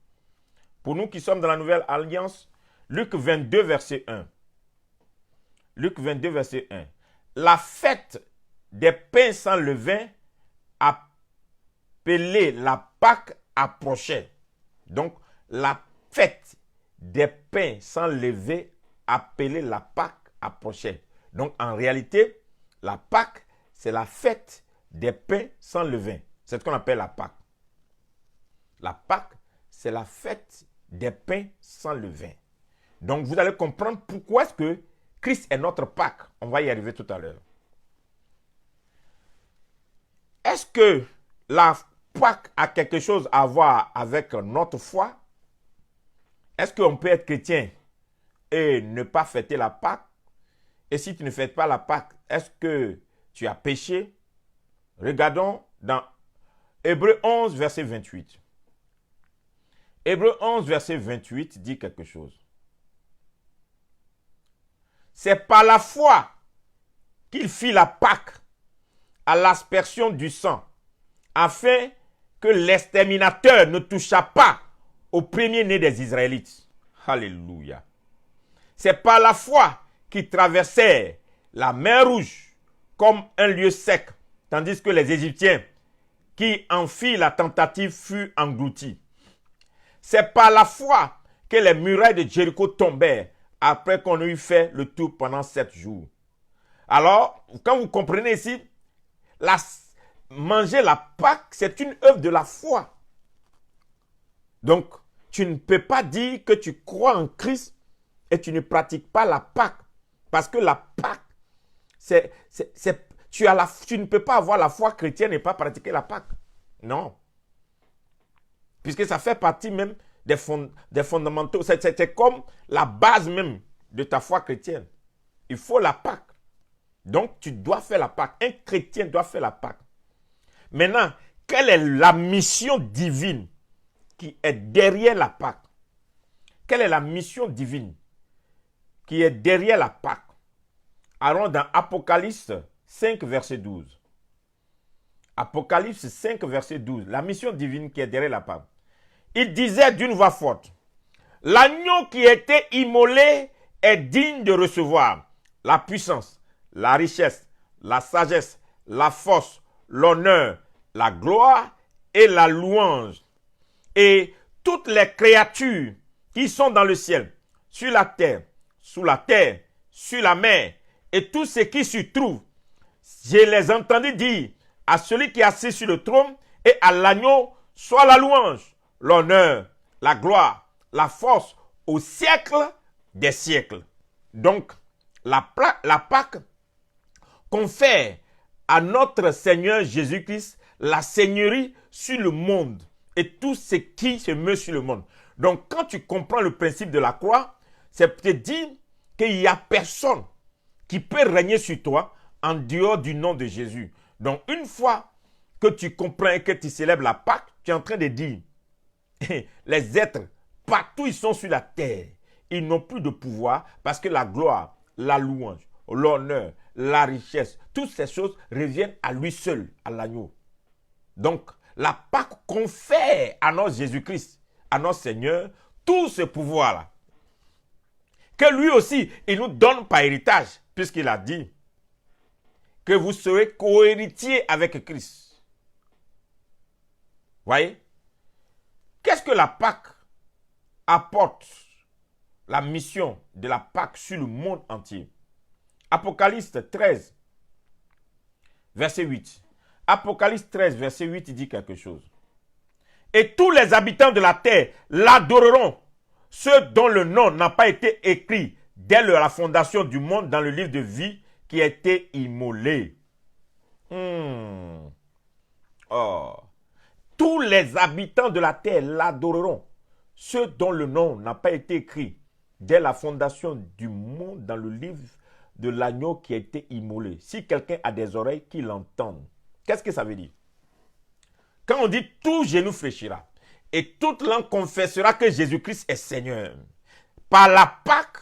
Pour nous qui sommes dans la Nouvelle Alliance, Luc 22, verset 1. Luc 22, verset 1. La fête des pains sans levain, appelée la Pâque, approchait. Donc, la fête des pains sans levain, appelée la Pâque, approchait. Donc, en réalité, la Pâque, c'est la fête des pains sans levain. C'est ce qu'on appelle la Pâque. La Pâque, c'est la fête des pains sans levain. Donc, vous allez comprendre pourquoi est-ce que Christ est notre Pâque. On va y arriver tout à l'heure. Est-ce que la Pâque a quelque chose à voir avec notre foi? Est-ce qu'on peut être chrétien et ne pas fêter la Pâque? Et si tu ne fêtes pas la Pâque, est-ce que tu as péché? Regardons dans Hébreux 11, verset 28. Hébreux 11, verset 28 dit quelque chose. C'est par la foi qu'il fit la Pâque à l'aspersion du sang, afin que l'exterminateur ne touchât pas au premier-né des Israélites. Alléluia. C'est par la foi qu'ils traversèrent la mer Rouge comme un lieu sec, tandis que les Égyptiens qui en firent la tentative furent engloutis. C'est par la foi que les murailles de Jéricho tombèrent après qu'on eut fait le tour pendant 7 jours. Alors, quand vous comprenez ici, manger la Pâque, c'est une œuvre de la foi. Donc, tu ne peux pas dire que tu crois en Christ et tu ne pratiques pas la Pâque. Parce que la Pâque, tu ne peux pas avoir la foi chrétienne et pas pratiquer la Pâque. Non. Puisque ça fait partie même des fondamentaux. C'est comme la base même de ta foi chrétienne. Il faut la Pâque. Donc, tu dois faire la Pâque. Un chrétien doit faire la Pâque. Maintenant, quelle est la mission divine qui est derrière la Pâque? Quelle est la mission divine qui est derrière la Pâque? Allons dans Apocalypse 5, verset 12. Apocalypse 5, verset 12. La mission divine qui est derrière la Pâque. Il disait d'une voix forte, l'agneau qui était immolé est digne de recevoir la puissance, la richesse, la sagesse, la force, l'honneur, la gloire et la louange. Et toutes les créatures qui sont dans le ciel, sur la terre, sous la terre, sur la mer, et tout ce qui s'y trouve, je les entendis dire à celui qui est assis sur le trône et à l'agneau, soit la louange, l'honneur, la gloire, la force au siècle des siècles. Donc, la Pâque confère à notre Seigneur Jésus-Christ la seigneurie sur le monde et tout ce qui se meut sur le monde. Donc, quand tu comprends le principe de la croix, c'est pour te dire qu'il n'y a personne qui peut régner sur toi en dehors du nom de Jésus. Donc, une fois que tu comprends et que tu célèbres la Pâque, tu es en train de dire, les êtres, partout ils sont sur la terre, ils n'ont plus de pouvoir parce que la gloire, la louange, l'honneur, la richesse, toutes ces choses reviennent à lui seul, à l'agneau. Donc, la Pâque confère à notre Jésus-Christ, à notre Seigneur, tout ce pouvoir-là. Que lui aussi, il nous donne par héritage, puisqu'il a dit que vous serez co-héritiers avec Christ. Voyez? Qu'est-ce que la Pâque apporte? La mission de la Pâque sur le monde entier. Apocalypse 13, verset 8. Apocalypse 13, verset 8, il dit quelque chose. Et tous les habitants de la terre l'adoreront, ceux dont le nom n'a pas été écrit dès la fondation du monde dans le livre de vie qui a été immolé. Oh. Tous les habitants de la terre l'adoreront, ceux dont le nom n'a pas été écrit dès la fondation du monde dans le livre de l'agneau qui a été immolé. Si quelqu'un a des oreilles, qu'il l'entende. Qu'est-ce que ça veut dire? Quand on dit tout genou fléchira et toute langue confessera que Jésus-Christ est Seigneur. Par la Pâque,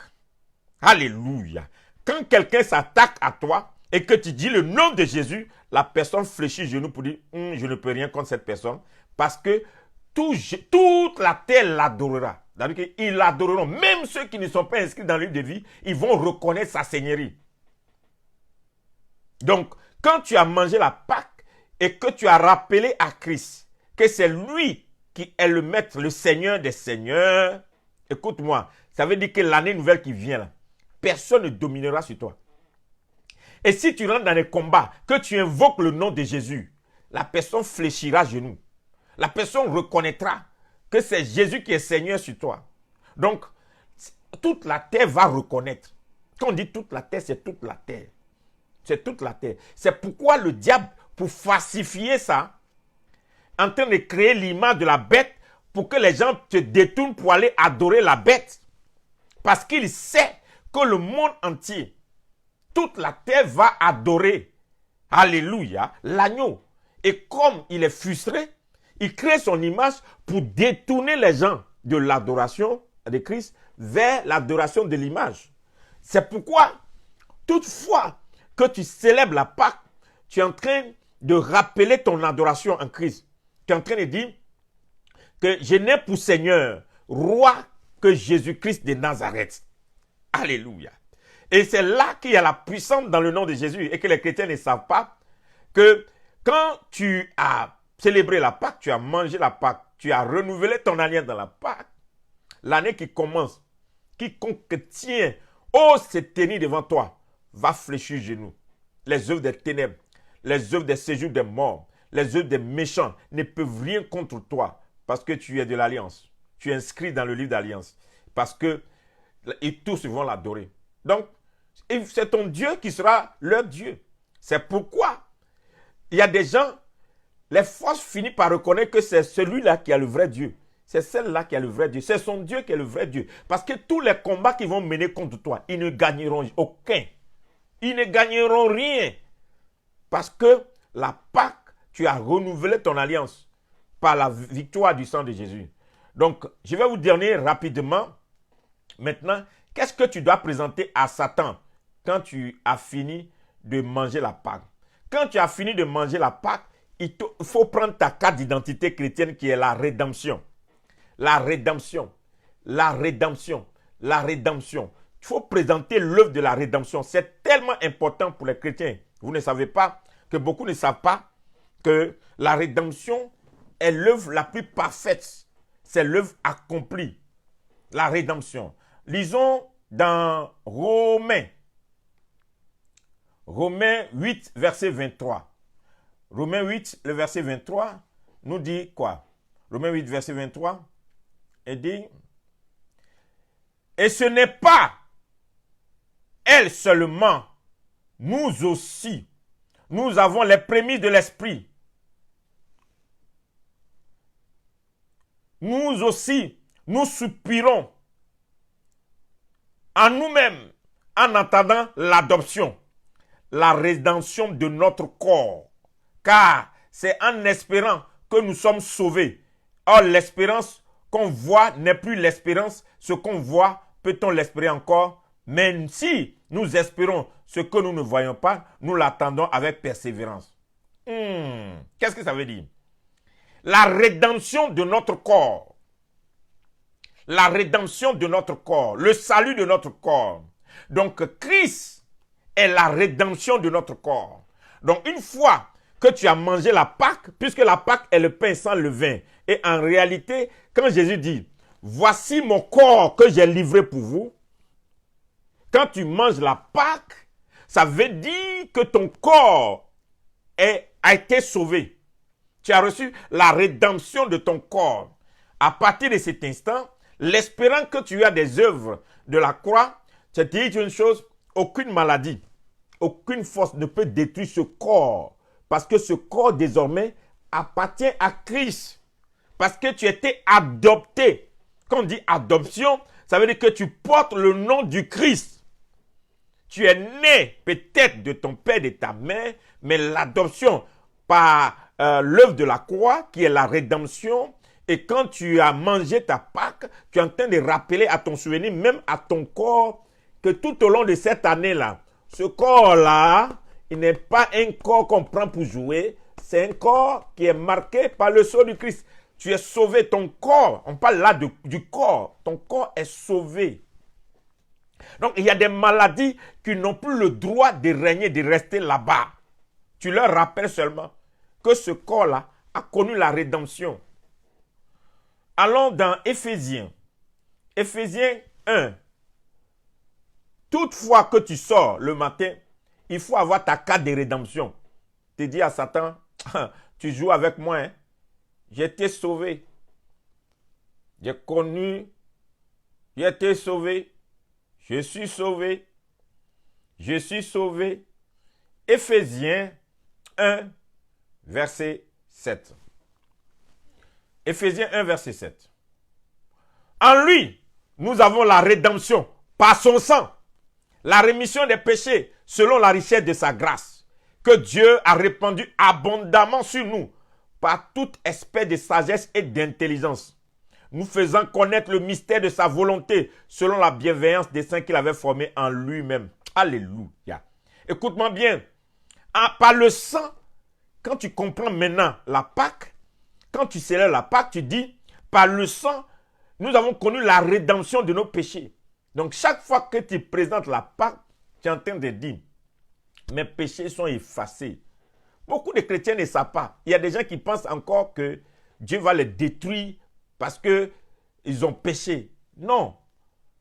alléluia. Quand quelqu'un s'attaque à toi et que tu dis le nom de Jésus, la personne fléchit le genou pour dire je ne peux rien contre cette personne parce que toute la terre l'adorera. C'est-à-dire qu'ils l'adoreront. Même ceux qui ne sont pas inscrits dans le livre de vie, ils vont reconnaître sa seigneurie. Donc, quand tu as mangé la Pâque et que tu as rappelé à Christ que c'est lui qui est le maître, le Seigneur des seigneurs, écoute-moi, ça veut dire que l'année nouvelle qui vient là, personne ne dominera sur toi. Et si tu rentres dans les combats, que tu invoques le nom de Jésus, la personne fléchira à genoux. La personne reconnaîtra que c'est Jésus qui est Seigneur sur toi. Donc, toute la terre va reconnaître. Quand on dit toute la terre, c'est toute la terre. C'est toute la terre. C'est pourquoi le diable, pour falsifier ça, en train de créer l'image de la bête pour que les gens se détournent pour aller adorer la bête. Parce qu'il sait que le monde entier, toute la terre va adorer, alléluia, l'agneau. Et comme il est frustré, il crée son image pour détourner les gens de l'adoration de Christ vers l'adoration de l'image. C'est pourquoi, toutefois que tu célèbres la Pâque, tu es en train de rappeler ton adoration en Christ. Tu es en train de dire que je n'ai pour Seigneur, roi, que Jésus-Christ de Nazareth. Alléluia. Et c'est là qu'il y a la puissance dans le nom de Jésus et que les chrétiens ne savent pas que quand tu as célébré la Pâque, tu as mangé la Pâque, tu as renouvelé ton alliance dans la Pâque, l'année qui commence, quiconque tient, ose se tenir devant toi, va fléchir genoux. Les œuvres des ténèbres, les œuvres des séjours des morts, les œuvres des méchants ne peuvent rien contre toi parce que tu es de l'alliance. Tu es inscrit dans le livre d'alliance parce que et tous vont l'adorer. Donc, c'est ton Dieu qui sera leur Dieu. C'est pourquoi il y a des gens, les forces finissent par reconnaître que c'est celui-là qui a le vrai Dieu. c'est celle-là qui est le vrai Dieu. C'est son Dieu qui est le vrai Dieu. Parce que tous les combats qu'ils vont mener contre toi, ils ne gagneront aucun. Ils ne gagneront rien. Parce que la Pâque, tu as renouvelé ton alliance par la victoire du sang de Jésus. Donc, je vais vous donner rapidement, maintenant, qu'est-ce que tu dois présenter à Satan quand tu as fini de manger la Pâque? Quand tu as fini de manger la Pâque, il faut prendre ta carte d'identité chrétienne qui est la rédemption. La rédemption, la rédemption, la rédemption. Il faut présenter l'œuvre de la rédemption. C'est tellement important pour les chrétiens. Vous ne savez pas, que beaucoup ne savent pas, que la rédemption est l'œuvre la plus parfaite. C'est l'œuvre accomplie. La rédemption. Lisons dans Romains 8, verset 23. Romains 8, le verset 23, nous dit quoi? Romains 8, verset 23, il dit, et ce n'est pas elle seulement, nous aussi, nous avons les prémices de l'esprit. Nous aussi, nous soupirons en nous-mêmes en attendant l'adoption, la rédemption de notre corps. Car c'est en espérant que nous sommes sauvés. Or, l'espérance qu'on voit n'est plus l'espérance. Ce qu'on voit, peut-on l'espérer encore? Mais si nous espérons ce que nous ne voyons pas, nous l'attendons avec persévérance. Qu'est-ce que ça veut dire? La rédemption de notre corps. La rédemption de notre corps. Le salut de notre corps. Donc, Christ est la rédemption de notre corps. Donc, une fois que tu as mangé la Pâque, puisque la Pâque est le pain sans levain. Et en réalité, quand Jésus dit, voici mon corps que j'ai livré pour vous, quand tu manges la Pâque, ça veut dire que ton corps a été sauvé. Tu as reçu la rédemption de ton corps. À partir de cet instant, l'espérant que tu as des œuvres de la croix, je te dis une chose, aucune maladie, aucune force ne peut détruire ce corps. Parce que ce corps désormais appartient à Christ. Parce que tu étais adopté. Quand on dit adoption, ça veut dire que tu portes le nom du Christ. Tu es né peut-être de ton père et de ta mère, mais l'adoption par l'œuvre de la croix, qui est la rédemption, et quand tu as mangé ta Pâque, tu es en train de rappeler à ton souvenir, même à ton corps, que tout au long de cette année-là, ce corps-là, il n'est pas un corps qu'on prend pour jouer, c'est un corps qui est marqué par le sang du Christ. Tu es sauvé, ton corps, on parle là du corps, ton corps est sauvé. Donc, il y a des maladies qui n'ont plus le droit de régner, de rester là-bas. Tu leur rappelles seulement que ce corps-là a connu la rédemption. Allons dans Éphésiens. Éphésiens 1. Toutefois que tu sors le matin, il faut avoir ta carte de rédemption. Tu dis à Satan, tu joues avec moi, hein? J'ai été sauvé. J'ai connu, j'ai été sauvé. Je suis sauvé. Je suis sauvé. Éphésiens 1, verset 7. Éphésiens 1, verset 7. En lui, nous avons la rédemption par son sang, la rémission des péchés selon la richesse de sa grâce, que Dieu a répandue abondamment sur nous par toute espèce de sagesse et d'intelligence, nous faisant connaître le mystère de sa volonté selon la bienveillance des saints qu'il avait formés en lui-même. Alléluia. Écoute-moi bien. Par le sang, quand tu comprends maintenant la Pâque, quand tu célèbres la Pâque, tu dis, par le sang, nous avons connu la rédemption de nos péchés. Donc, chaque fois que tu présentes la Pâque, tu es en train de dire, mes péchés sont effacés. Beaucoup de chrétiens ne savent pas. Il y a des gens qui pensent encore que Dieu va les détruire parce qu'ils ont péché. Non.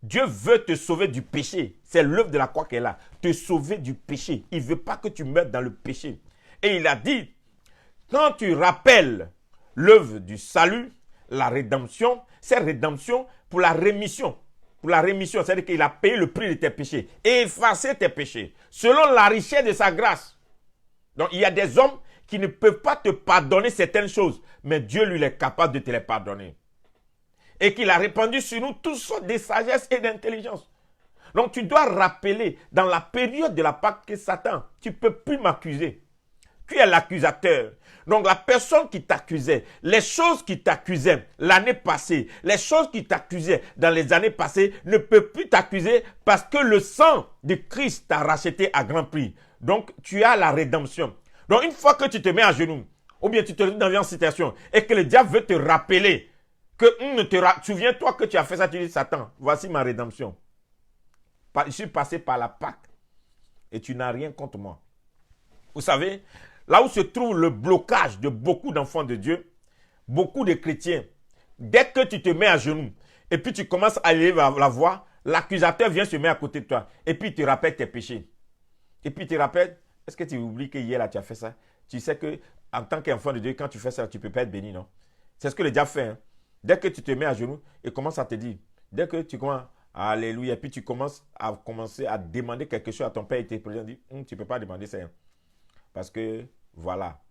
Dieu veut te sauver du péché. C'est l'œuvre de la croix qui est là. Te sauver du péché. Il ne veut pas que tu meurs dans le péché. Et il a dit, quand tu rappelles l'œuvre du salut, la rédemption, c'est rédemption pour la rémission. Pour la rémission, c'est-à-dire qu'il a payé le prix de tes péchés et effacé tes péchés, selon la richesse de sa grâce. Donc, il y a des hommes qui ne peuvent pas te pardonner certaines choses, mais Dieu, lui, est capable de te les pardonner. et qu'il a répandu sur nous toutes sortes de sagesse et d'intelligence. Donc tu dois rappeler dans la période de la Pâque que Satan, tu ne peux plus m'accuser. Tu es l'accusateur. Donc la personne qui t'accusait, les choses qui t'accusaient l'année passée, les choses qui t'accusaient dans les années passées ne peuvent plus t'accuser parce que le sang de Christ t'a racheté à grand prix. Donc tu as la rédemption. Donc une fois que tu te mets à genoux, ou bien tu te retrouves dans une situation et que le diable veut te rappeler que souviens-toi que tu as fait ça, tu dis Satan, voici ma rédemption. Je suis passé par la Pâque et tu n'as rien contre moi. Vous savez, là où se trouve le blocage de beaucoup d'enfants de Dieu, beaucoup de chrétiens, dès que tu te mets à genoux et puis tu commences à élever la voix, l'accusateur vient se mettre à côté de toi et puis il te rappelle tes péchés. Et puis il te rappelle, est-ce que tu oublies que hier là tu as fait ça? Tu sais que en tant qu'enfant de Dieu, quand tu fais ça, tu ne peux pas être béni, non? C'est ce que le diable fait. Hein? Dès que tu te mets à genoux et commence à te dire, dès que tu commences, alléluia, et puis tu commences à demander quelque chose à ton père et tes présidents, dit, tu ne peux pas demander ça. Hein? Parce que, voilà,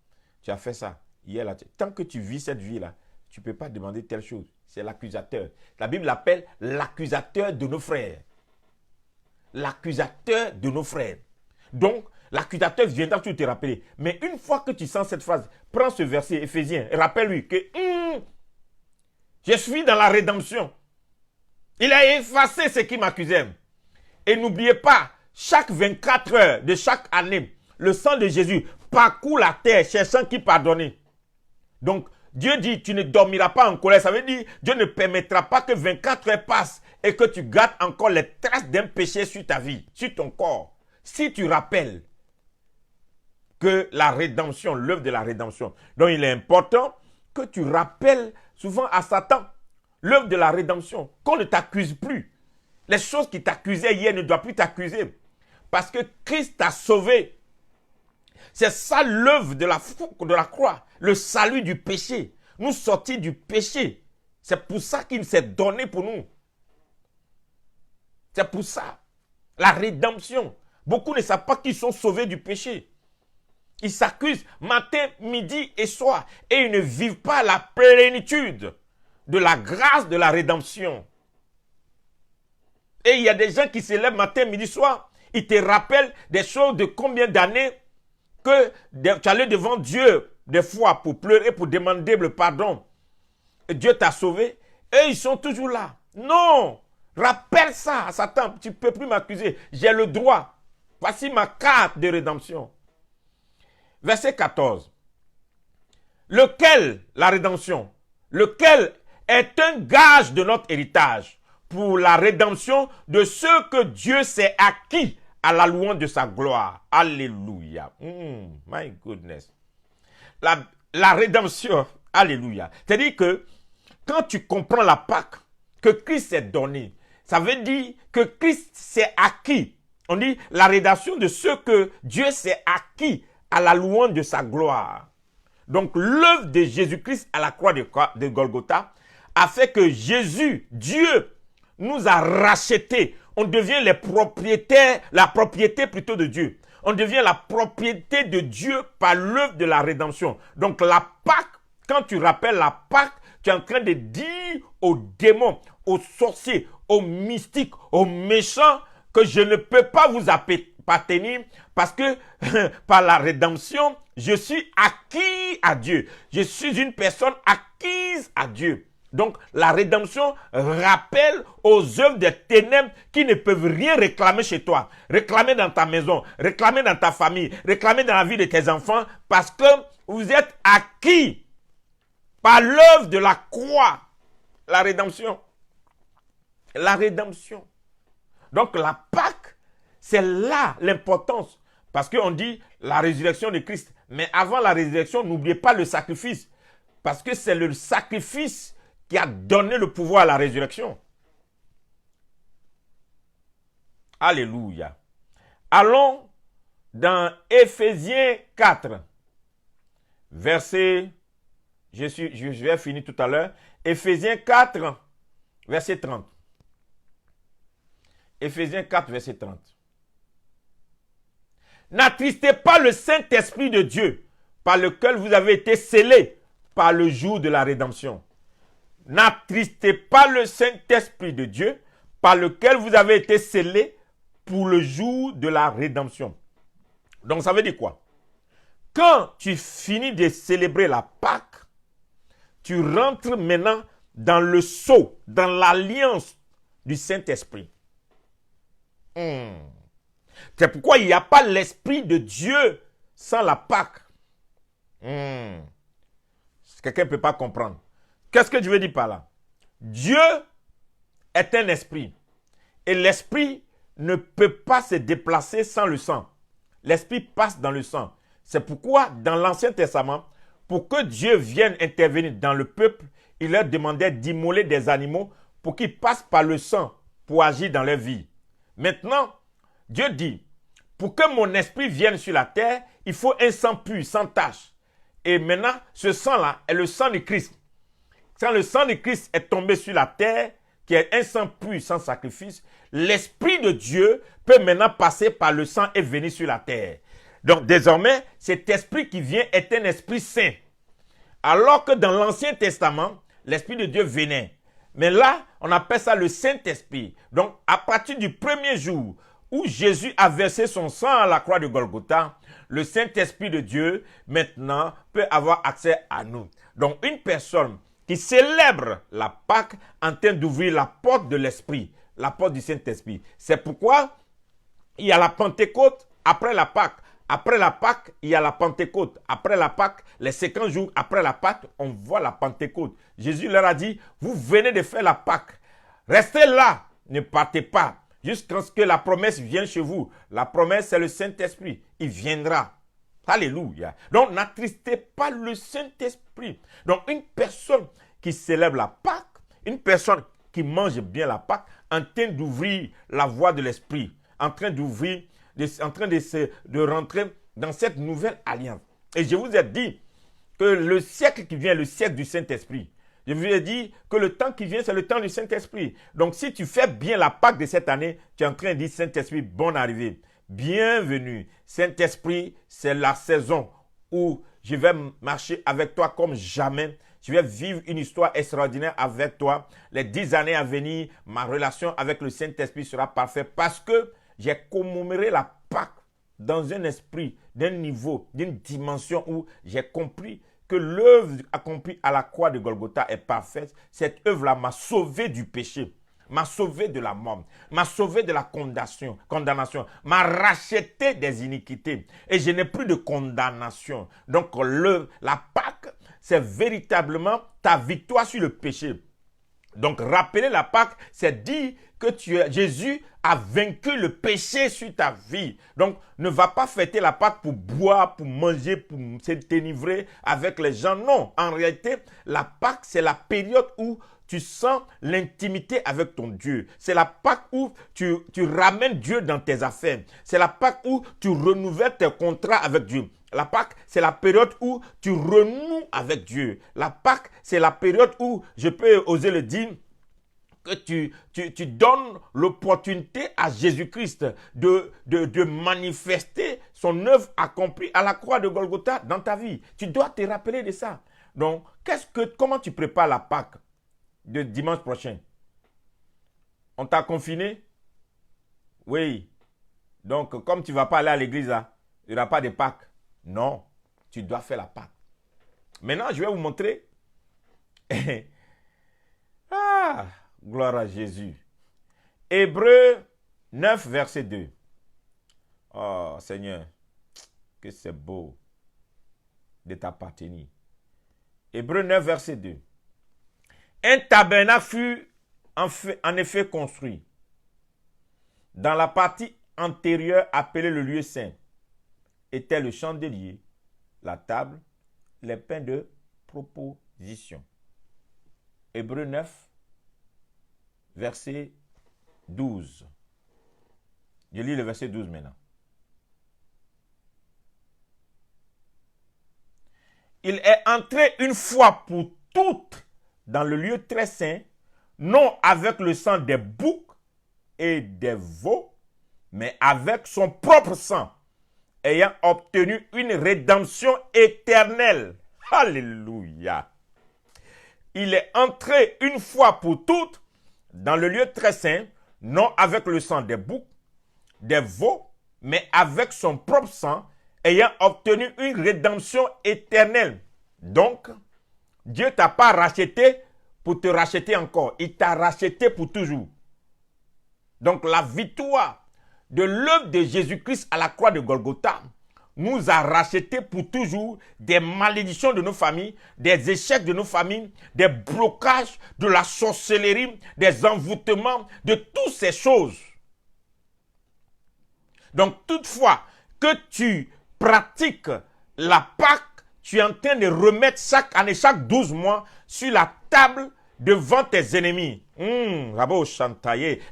tu as fait ça. Hier, là, tant que tu vis cette vie-là, tu ne peux pas demander telle chose. C'est l'accusateur. La Bible l'appelle l'accusateur de nos frères. L'accusateur de nos frères. Donc, l'accusateur viendra toujours te rappeler. Mais une fois que tu sens cette phrase, prends ce verset Éphésiens et rappelle-lui que je suis dans la rédemption. Il a effacé ce qui m'accusait. Et n'oubliez pas, chaque 24 heures de chaque année, le sang de Jésus parcourt la terre cherchant qui pardonner. Donc, Dieu dit, tu ne dormiras pas en colère. Ça veut dire, Dieu ne permettra pas que 24 heures passent et que tu gardes encore les traces d'un péché sur ta vie, sur ton corps. Si tu rappelles que la rédemption, l'œuvre de la rédemption, donc il est important que tu rappelles souvent à Satan l'œuvre de la rédemption, qu'on ne t'accuse plus. Les choses qui t'accusaient hier ne doivent plus t'accuser. Parce que Christ t'a sauvé. C'est ça l'œuvre de la croix, le salut du péché. Nous sortir du péché. C'est pour ça qu'il s'est donné pour nous. C'est pour ça. La rédemption. Beaucoup ne savent pas qu'ils sont sauvés du péché. Ils s'accusent matin, midi et soir. Et ils ne vivent pas la plénitude de la grâce de la rédemption. Et il y a des gens qui se lèvent matin, midi, soir. Ils te rappellent des choses de combien d'années que tu allais devant Dieu des fois pour pleurer, pour demander le pardon. Et Dieu t'a sauvé. Et ils sont toujours là. Non! Rappelle ça à Satan. Tu ne peux plus m'accuser. J'ai le droit. Voici ma carte de rédemption. Verset 14. Lequel, la rédemption, lequel est un gage de notre héritage pour la rédemption de ceux que Dieu s'est acquis à la louange de sa gloire. Alléluia. My goodness. La rédemption, alléluia. C'est-à-dire que quand tu comprends la Pâque que Christ s'est donné, ça veut dire que Christ s'est acquis. On dit la rédemption de ceux que Dieu s'est acquis à la louange de sa gloire. Donc l'œuvre de Jésus-Christ à la croix de Golgotha a fait que Jésus, Dieu, nous a rachetés. On devient les propriétaires, la propriété plutôt de Dieu. On devient la propriété de Dieu par l'œuvre de la rédemption. Donc la Pâque, quand tu rappelles la Pâque, tu es en train de dire aux démons, aux sorciers, aux mystiques, aux méchants que je ne peux pas vous appartenir parce que par la rédemption, je suis acquis à Dieu. Je suis une personne acquise à Dieu. Donc, la rédemption rappelle aux œuvres des ténèbres qui ne peuvent rien réclamer chez toi. Réclamer dans ta maison, réclamer dans ta famille, réclamer dans la vie de tes enfants parce que vous êtes acquis par l'œuvre de la croix. La rédemption. La rédemption. Donc, la Pâque, c'est là l'importance. Parce qu'on dit la résurrection de Christ. Mais avant la résurrection, n'oubliez pas le sacrifice. Parce que c'est le sacrifice qui a donné le pouvoir à la résurrection. Alléluia. Allons dans Éphésiens 4, verset, je vais finir tout à l'heure. Éphésiens 4, verset 30. Éphésiens 4, verset 30. N'attristez pas le Saint-Esprit de Dieu, par lequel vous avez été scellés par le jour de la rédemption. n'attristez pas le Saint-Esprit de Dieu par lequel vous avez été scellés pour le jour de la rédemption. Donc ça veut dire quoi? Quand tu finis de célébrer la Pâque, tu rentres maintenant dans le sceau, dans l'alliance du Saint-Esprit. C'est pourquoi il n'y a pas l'Esprit de Dieu sans la Pâque. Quelqu'un ne peut pas comprendre. Qu'est-ce que je veux dire par là? Dieu est un esprit. Et l'esprit ne peut pas se déplacer sans le sang. L'esprit passe dans le sang. C'est pourquoi dans l'Ancien Testament, pour que Dieu vienne intervenir dans le peuple, il leur demandait d'immoler des animaux pour qu'ils passent par le sang pour agir dans leur vie. Maintenant, Dieu dit, pour que mon esprit vienne sur la terre, il faut un sang pur, sans tache. Et maintenant, ce sang-là est le sang de Christ. Quand le sang de Christ est tombé sur la terre, qui est un sang pur, sans sacrifice, l'Esprit de Dieu peut maintenant passer par le sang et venir sur la terre. Donc désormais, cet esprit qui vient est un esprit saint. Alors que dans l'Ancien Testament, l'Esprit de Dieu venait. Mais là, on appelle ça le Saint-Esprit. Donc à partir du premier jour où Jésus a versé son sang à la croix de Golgotha, le Saint-Esprit de Dieu, maintenant, peut avoir accès à nous. Donc, une personne qui célèbre la Pâque en train d'ouvrir la porte de l'Esprit, la porte du Saint-Esprit. C'est pourquoi il y a la Pentecôte après la Pâque. Après la Pâque, il y a la Pentecôte. Après la Pâque, les 50 jours après la Pâque, on voit la Pentecôte. Jésus leur a dit, vous venez de faire la Pâque. Restez là, ne partez pas. Jusqu'à ce que la promesse vienne chez vous. La promesse, c'est le Saint-Esprit. Il viendra. Alléluia. Donc, n'attristez pas le Saint-Esprit. Donc, une personne qui célèbre la Pâque, une personne qui mange bien la Pâque, en train d'ouvrir la voie de l'Esprit, en train d'ouvrir, en train de rentrer dans cette nouvelle alliance. Et je vous ai dit que le siècle qui vient, le siècle du Saint-Esprit, je vous ai dit que le temps qui vient, c'est le temps du Saint-Esprit. Donc, si tu fais bien la Pâque de cette année, tu es en train de dire, Saint-Esprit, bonne arrivée. Bienvenue. Saint-Esprit, c'est la saison où je vais marcher avec toi comme jamais. Je vais vivre une histoire extraordinaire avec toi. Les 10 années à venir, ma relation avec le Saint-Esprit sera parfaite parce que j'ai commémoré la Pâque dans un esprit, d'un niveau, d'une dimension où j'ai compris que l'œuvre accomplie à la croix de Golgotha est parfaite. Cette œuvre-là m'a sauvé du péché, m'a sauvé de la mort, m'a sauvé de la condamnation, m'a racheté des iniquités. Et je n'ai plus de condamnation. Donc la Pâque, c'est véritablement ta victoire sur le péché. Donc rappeler la Pâque, c'est dire que Jésus a vaincu le péché sur ta vie. Donc ne va pas fêter la Pâque pour boire, pour manger, pour t'enivrer avec les gens. Non, en réalité, la Pâque, c'est la période où tu sens l'intimité avec ton Dieu. C'est la Pâque où tu ramènes Dieu dans tes affaires. C'est la Pâque où tu renouvelles tes contrats avec Dieu. La Pâque, c'est la période où tu renoues avec Dieu. La Pâque, c'est la période où, je peux oser le dire, que tu donnes l'opportunité à Jésus-Christ de manifester son œuvre accomplie à la croix de Golgotha dans ta vie. Tu dois te rappeler de ça. Donc, comment tu prépares la Pâque de dimanche prochain? On t'a confiné? Oui. Donc, comme tu ne vas pas aller à l'église, là, il n'y aura pas de Pâque. Non, tu dois faire la Pâque. Maintenant, je vais vous montrer. Gloire à Jésus. Hébreux 9, verset 2. Oh, Seigneur, que c'est beau de t'appartenir. Hébreux 9, verset 2. Un tabernacle fut en effet construit dans la partie antérieure appelée le lieu saint. Était le chandelier, la table, les pains de proposition. Hébreux 9, verset 12. Je lis le verset 12 maintenant. Il est entré une fois pour toutes dans le lieu très saint, non avec le sang des boucs et des veaux, mais avec son propre sang, ayant obtenu une rédemption éternelle. Alléluia. il est entré une fois pour toutes dans le lieu très saint, non avec le sang des boucs, des veaux, mais avec son propre sang, ayant obtenu une rédemption éternelle. Donc, Dieu ne t'a pas racheté pour te racheter encore. Il t'a racheté pour toujours. Donc, la victoire de l'œuvre de Jésus-Christ à la croix de Golgotha nous a rachetés pour toujours des malédictions de nos familles, des échecs de nos familles, des blocages, de la sorcellerie, des envoûtements, de toutes ces choses. Donc, toutefois que tu pratiques la Pâque, tu es en train de remettre chaque année, chaque 12 mois, sur la table devant tes ennemis.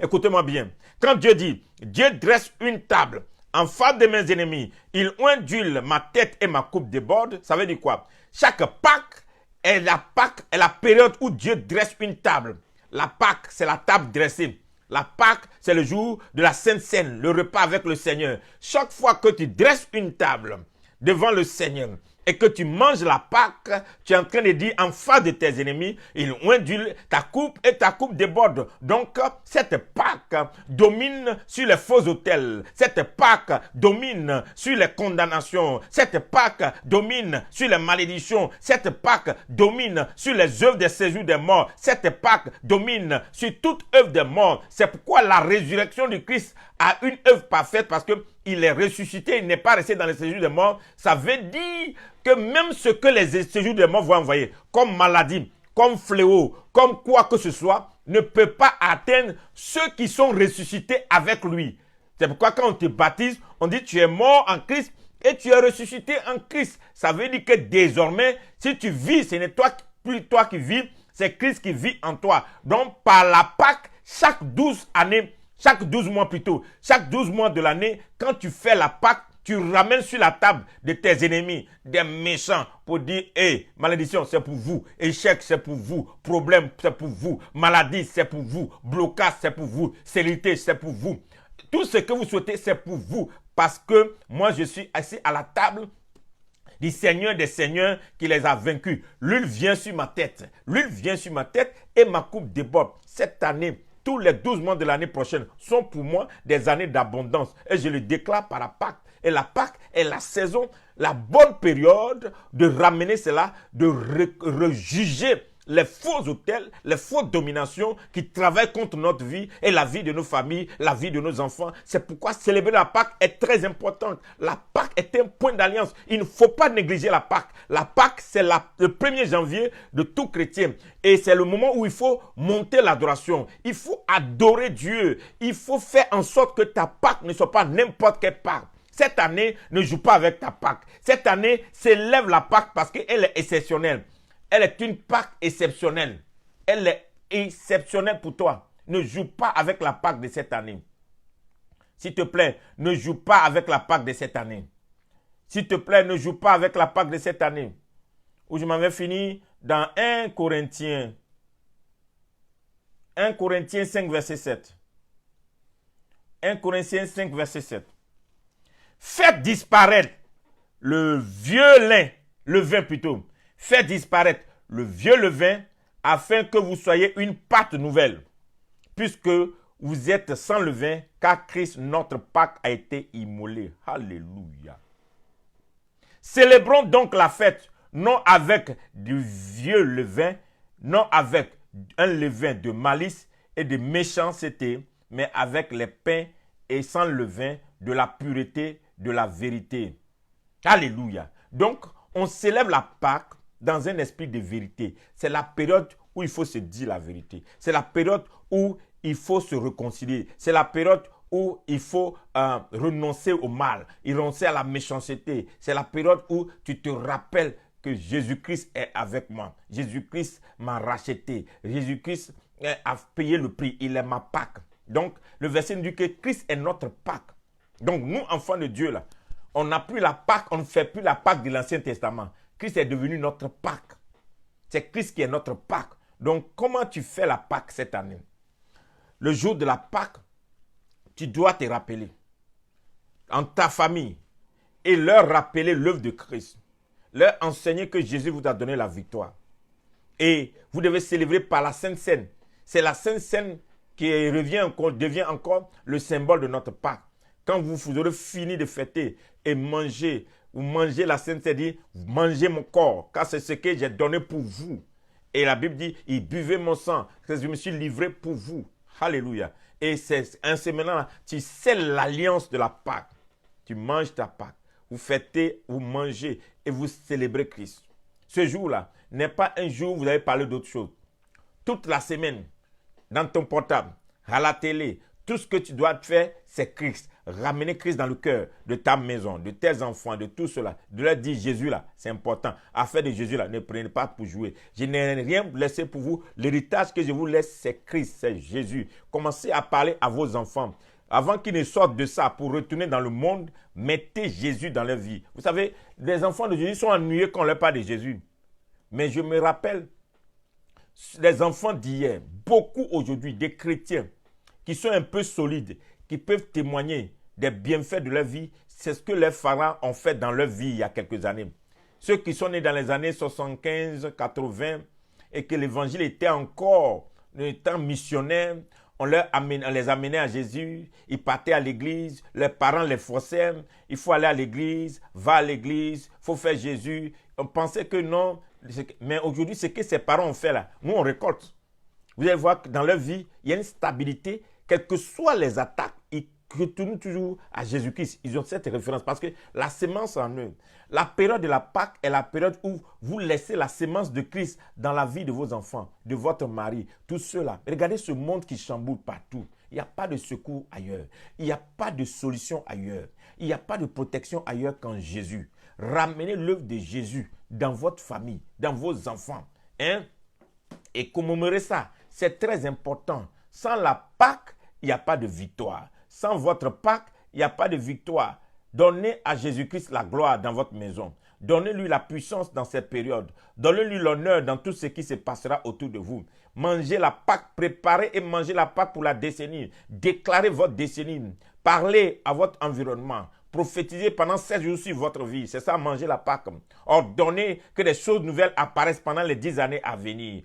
Écoutez-moi bien. Quand Dieu dit, Dieu dresse une table en face de mes ennemis, il ondule ma tête et ma coupe déborde, ça veut dire quoi? Chaque Pâque est la période où Dieu dresse une table. La Pâque, c'est la table dressée. La Pâque, c'est le jour de la Sainte Seine, le repas avec le Seigneur. Chaque fois que tu dresses une table devant le Seigneur et que tu manges la Pâque, tu es en train de dire en face de tes ennemis, il ondule ta coupe et ta coupe déborde. Donc, cette Pâque domine sur les faux autels. Cette Pâque domine sur les condamnations. Cette Pâque domine sur les malédictions. Cette Pâque domine sur les œuvres de séjour des morts. Cette Pâque domine sur toute œuvre des morts. C'est pourquoi la résurrection du Christ a une œuvre parfaite, parce que il est ressuscité, il n'est pas resté dans les séjours des morts. Ça veut dire que même ce que les séjours des morts vont envoyer, comme maladie, comme fléau, comme quoi que ce soit, ne peut pas atteindre ceux qui sont ressuscités avec lui. C'est pourquoi quand on te baptise, on dit tu es mort en Christ et tu es ressuscité en Christ. Ça veut dire que désormais, si tu vis, ce n'est plus toi qui vis, c'est Christ qui vit en toi. Donc par la Pâque, chaque 12 années, chaque 12 mois plutôt, chaque 12 mois de l'année, quand tu fais la Pâque, tu ramènes sur la table de tes ennemis, des méchants, pour dire, hey, malédiction, c'est pour vous, échec, c'est pour vous, problème, c'est pour vous, maladie, c'est pour vous, blocage, c'est pour vous, stérilité, c'est pour vous. Tout ce que vous souhaitez, c'est pour vous, parce que moi, je suis assis à la table du Seigneur des Seigneurs qui les a vaincus. L'huile vient sur ma tête, l'huile vient sur ma tête et ma coupe déborde. Cette année, tous les 12 mois de l'année prochaine sont pour moi des années d'abondance. Et je le déclare par la Pâque. Et la Pâque est la saison, la bonne période de ramener cela, de rejuger les faux autels, les fausses dominations qui travaillent contre notre vie et la vie de nos familles, la vie de nos enfants. C'est pourquoi célébrer la Pâque est très importante. La Pâque est un point d'alliance. Il ne faut pas négliger la Pâque. La Pâque, c'est le 1er janvier de tout chrétien. Et c'est le moment où il faut monter l'adoration. Il faut adorer Dieu. Il faut faire en sorte que ta Pâque ne soit pas n'importe quelle Pâque. Cette année, ne joue pas avec ta Pâque. Cette année, célèbre la Pâque parce qu'elle est exceptionnelle. Elle est une Pâque exceptionnelle. Elle est exceptionnelle pour toi. Ne joue pas avec la Pâque de cette année. S'il te plaît, ne joue pas avec la Pâque de cette année. S'il te plaît, ne joue pas avec la Pâque de cette année. Où je m'avais fini dans 1 Corinthiens 5, verset 7. 1 Corinthiens 5, verset 7. Faites disparaître le vieux levain plutôt. Faites disparaître le vieux levain afin que vous soyez une pâte nouvelle, puisque vous êtes sans levain, car Christ, notre Pâque, a été immolé. Alléluia. Célébrons donc la fête, non avec du vieux levain, non avec un levain de malice et de méchanceté, mais avec les pains et sans levain de la pureté, de la vérité. Alléluia. Donc, on célèbre la Pâque dans un esprit de vérité. C'est la période où il faut se dire la vérité. C'est la période où il faut se réconcilier. C'est la période où il faut renoncer au mal, renoncer à la méchanceté. C'est la période où tu te rappelles que Jésus-Christ est avec moi. Jésus-Christ m'a racheté. Jésus-Christ a payé le prix. Il est ma Pâque. Donc, le verset nous dit que Christ est notre Pâque. Donc, nous, enfants de Dieu, là, on n'a plus la Pâque, on ne fait plus la Pâque de l'Ancien Testament. Christ est devenu notre Pâque. C'est Christ qui est notre Pâque. Donc, comment tu fais la Pâque cette année? Le jour de la Pâque, tu dois te rappeler en ta famille et leur rappeler l'œuvre de Christ. Leur enseigner que Jésus vous a donné la victoire. Et vous devez célébrer par la Sainte Seine. C'est la Sainte Seine qui devient encore le symbole de notre Pâques. Quand vous aurez fini de fêter et manger, vous mangez la Sainte Seine, dit, mangez mon corps, car c'est ce que j'ai donné pour vous. Et la Bible dit, il buvait mon sang, que je me suis livré pour vous. Alléluia. Et c'est en ce moment-là, tu scelles l'alliance de la Pâque. Tu manges ta Pâque. Vous fêtez, vous mangez et vous célébrez Christ. Ce jour-là n'est pas un jour où vous allez parler d'autre chose. Toute la semaine, dans ton portable, à la télé, tout ce que tu dois faire, c'est Christ. Ramener Christ dans le cœur de ta maison, de tes enfants, de tout cela. De leur dire Jésus là, c'est important. Affaire de Jésus là, ne prenez pas pour jouer. Je n'ai rien laissé pour vous. L'héritage que je vous laisse, c'est Christ, c'est Jésus. Commencez à parler à vos enfants. Avant qu'ils ne sortent de ça pour retourner dans le monde, mettez Jésus dans leur vie. Vous savez, les enfants de Jésus sont ennuyés quand on leur parle de Jésus. Mais je me rappelle, les enfants d'hier, beaucoup aujourd'hui, des chrétiens qui sont un peu solides, qui peuvent témoigner des bienfaits de leur vie, c'est ce que les pharaons ont fait dans leur vie il y a quelques années. Ceux qui sont nés dans les années 75, 80 et que l'évangile était encore le temps missionnaire, on les amenait à Jésus, ils partaient à l'église, leurs parents les forçaient, il faut aller à l'église, va à l'église, il faut faire Jésus. On pensait que non, mais aujourd'hui, ce que ces parents ont fait là, nous on récolte. Vous allez voir que dans leur vie, il y a une stabilité, quelles que soient les attaques, ils retournent toujours à Jésus-Christ. Ils ont cette référence parce que la sémence en eux, la période de la Pâque est la période où vous laissez la sémence de Christ dans la vie de vos enfants, de votre mari, tout cela. Regardez ce monde qui chamboule partout. Il n'y a pas de secours ailleurs. Il n'y a pas de solution ailleurs. Il n'y a pas de protection ailleurs qu'en Jésus. Ramenez l'œuvre de Jésus dans votre famille, dans vos enfants. Et commémorez ça. C'est très important. Sans la Pâque, il n'y a pas de victoire. Sans votre Pâque, il n'y a pas de victoire. Donnez à Jésus-Christ la gloire dans votre maison. Donnez-lui la puissance dans cette période. Donnez-lui l'honneur dans tout ce qui se passera autour de vous. Mangez la Pâque, préparez et mangez la Pâque pour la décennie. Déclarez votre décennie. Parlez à votre environnement. Prophétisez pendant 7 jours sur votre vie. C'est ça, manger la Pâque. Ordonnez que des choses nouvelles apparaissent pendant les 10 années à venir.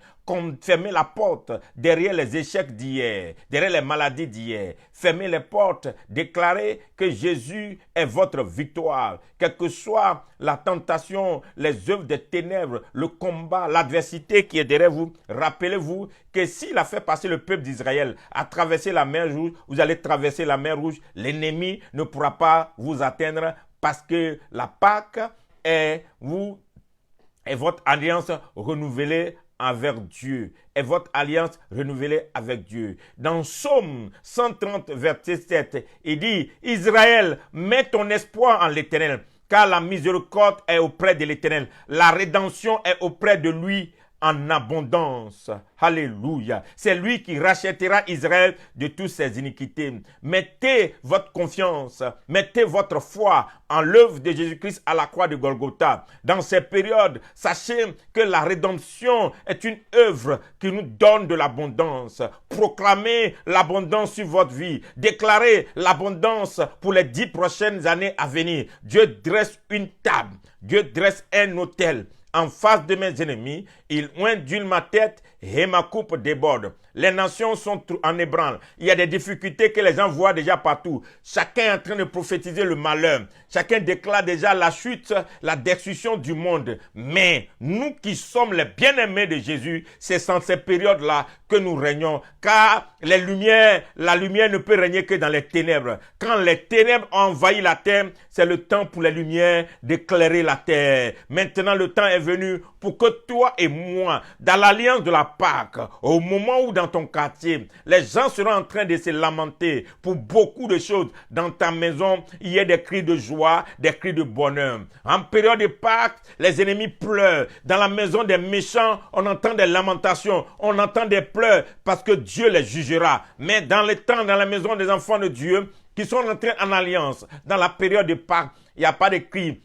Fermez la porte derrière les échecs d'hier, derrière les maladies d'hier. Fermez les portes. Déclarez que Jésus est votre victoire. Quelle que soit la tentation, les œuvres des ténèbres, le combat, l'adversité qui est derrière vous, rappelez-vous que s'il a fait passer le peuple d'Israël à traverser la mer Rouge, vous allez traverser la mer Rouge. L'ennemi ne pourra pas vous atteindre parce que la Pâque est votre alliance renouvelée avec Dieu. Et votre alliance renouvelée avec Dieu. Dans Psaume 130, verset 7, il dit, Israël, mets ton espoir en l'Éternel, car la miséricorde est auprès de l'Éternel. La rédemption est auprès de lui en abondance. Alléluia. C'est lui qui rachètera Israël de toutes ses iniquités. Mettez votre confiance, mettez votre foi en l'œuvre de Jésus-Christ à la croix de Golgotha. Dans ces périodes, sachez que la rédemption est une œuvre qui nous donne de l'abondance. Proclamez l'abondance sur votre vie. Déclarez l'abondance pour les 10 prochaines années à venir. Dieu dresse une table. Dieu dresse un autel. En face de mes ennemis, il oint d'huile ma tête et ma coupe déborde. Les nations sont en ébranle. Il y a des difficultés que les gens voient déjà partout. Chacun est en train de prophétiser le malheur. Chacun déclare déjà la chute, la destruction du monde. Mais nous qui sommes les bien-aimés de Jésus, c'est dans ces périodes-là que nous régnons. Car la lumière ne peut régner que dans les ténèbres. Quand les ténèbres ont envahi la terre, c'est le temps pour les lumières d'éclairer la terre. Maintenant, le temps est venu pour que toi et moi, dans l'alliance de la Pâque, au moment où dans ton quartier, les gens seront en train de se lamenter pour beaucoup de choses. Dans ta maison, il y a des cris de joie, des cris de bonheur. En période de Pâques, les ennemis pleurent. Dans la maison des méchants, on entend des lamentations, on entend des pleurs parce que Dieu les jugera. Mais dans le temps, dans la maison des enfants de Dieu, qui sont entrés en alliance, dans la période de Pâques, il n'y a pas de cris.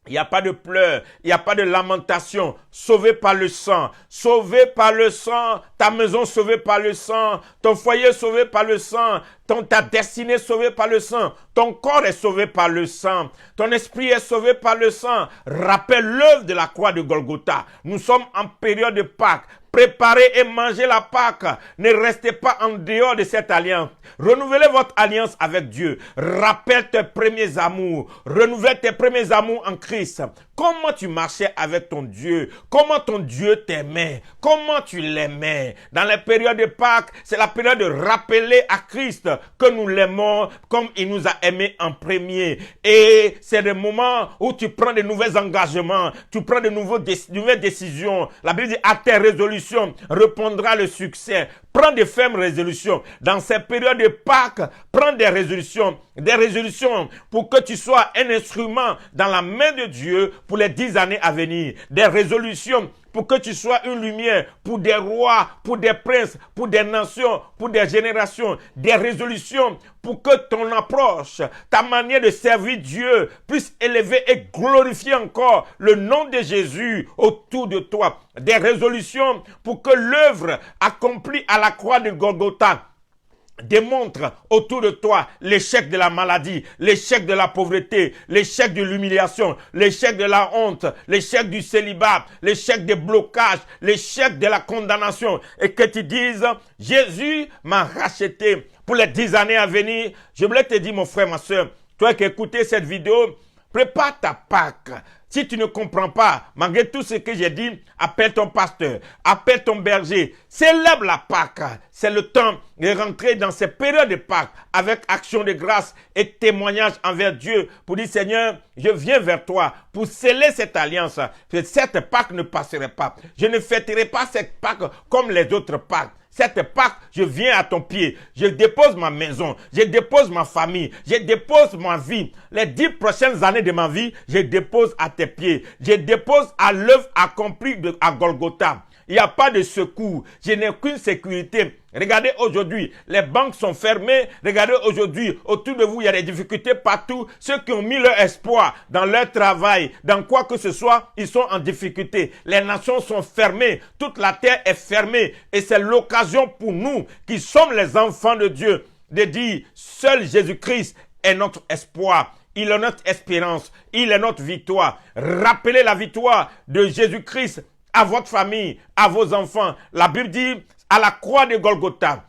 Il n'y a pas de pleurs, il n'y a pas de lamentation. Sauvé par le sang, sauvé par le sang, ta maison sauvée par le sang, ton foyer sauvé par le sang, ta destinée sauvée par le sang, ton corps est sauvé par le sang, ton esprit est sauvé par le sang. Rappelle l'œuvre de la croix de Golgotha. Nous sommes en période de Pâques. Préparez et mangez la Pâque. Ne restez pas en dehors de cette alliance. Renouvelez votre alliance avec Dieu. Rappelle tes premiers amours. Renouvelle tes premiers amours en Christ. Comment tu marchais avec ton Dieu? Comment ton Dieu t'aimait? Comment tu l'aimais? Dans les périodes de Pâques, c'est la période de rappeler à Christ que nous l'aimons comme il nous a aimés en premier. Et c'est le moment où tu prends de nouveaux engagements, tu prends de nouvelles décisions. La Bible dit à tes résolutions répondra le succès. Prends des fermes résolutions. Dans ces périodes de Pâques, prends des résolutions pour que tu sois un instrument dans la main de Dieu pour les 10 années à venir. Des résolutions pour que tu sois une lumière pour des rois, pour des princes, pour des nations, pour des générations. Des résolutions pour que ton approche, ta manière de servir Dieu puisse élever et glorifier encore le nom de Jésus autour de toi. Des résolutions pour que l'œuvre accomplie à la croix de Golgotha démontre autour de toi l'échec de la maladie, l'échec de la pauvreté, l'échec de l'humiliation, l'échec de la honte, l'échec du célibat, l'échec des blocages, l'échec de la condamnation. Et que tu dises, Jésus m'a racheté pour les 10 années à venir. Je voulais te dire, mon frère, ma soeur, toi qui écoutes cette vidéo, prépare ta Pâque. Si tu ne comprends pas, malgré tout ce que j'ai dit, appelle ton pasteur, appelle ton berger, célèbre la Pâque. C'est le temps de rentrer dans ces périodes de Pâques avec action de grâce et témoignage envers Dieu pour dire, Seigneur, je viens vers toi pour sceller cette alliance. Cette Pâque ne passerait pas. Je ne fêterai pas cette Pâque comme les autres Pâques. Cette Pâque, je viens à ton pied. Je dépose ma maison. Je dépose ma famille. Je dépose ma vie. Les 10 prochaines années de ma vie, je dépose à tes pieds. Je dépose à l'œuvre accomplie à Golgotha. Il n'y a pas de secours. Je n'ai qu'une sécurité. Regardez aujourd'hui, les banques sont fermées. Regardez aujourd'hui, autour de vous, il y a des difficultés partout. Ceux qui ont mis leur espoir dans leur travail, dans quoi que ce soit, ils sont en difficulté. Les nations sont fermées. Toute la terre est fermée. Et c'est l'occasion pour nous, qui sommes les enfants de Dieu, de dire, seul Jésus-Christ est notre espoir. Il est notre espérance. Il est notre victoire. Rappelez la victoire de Jésus-Christ à votre famille, à vos enfants. La Bible dit, à la croix de Golgotha,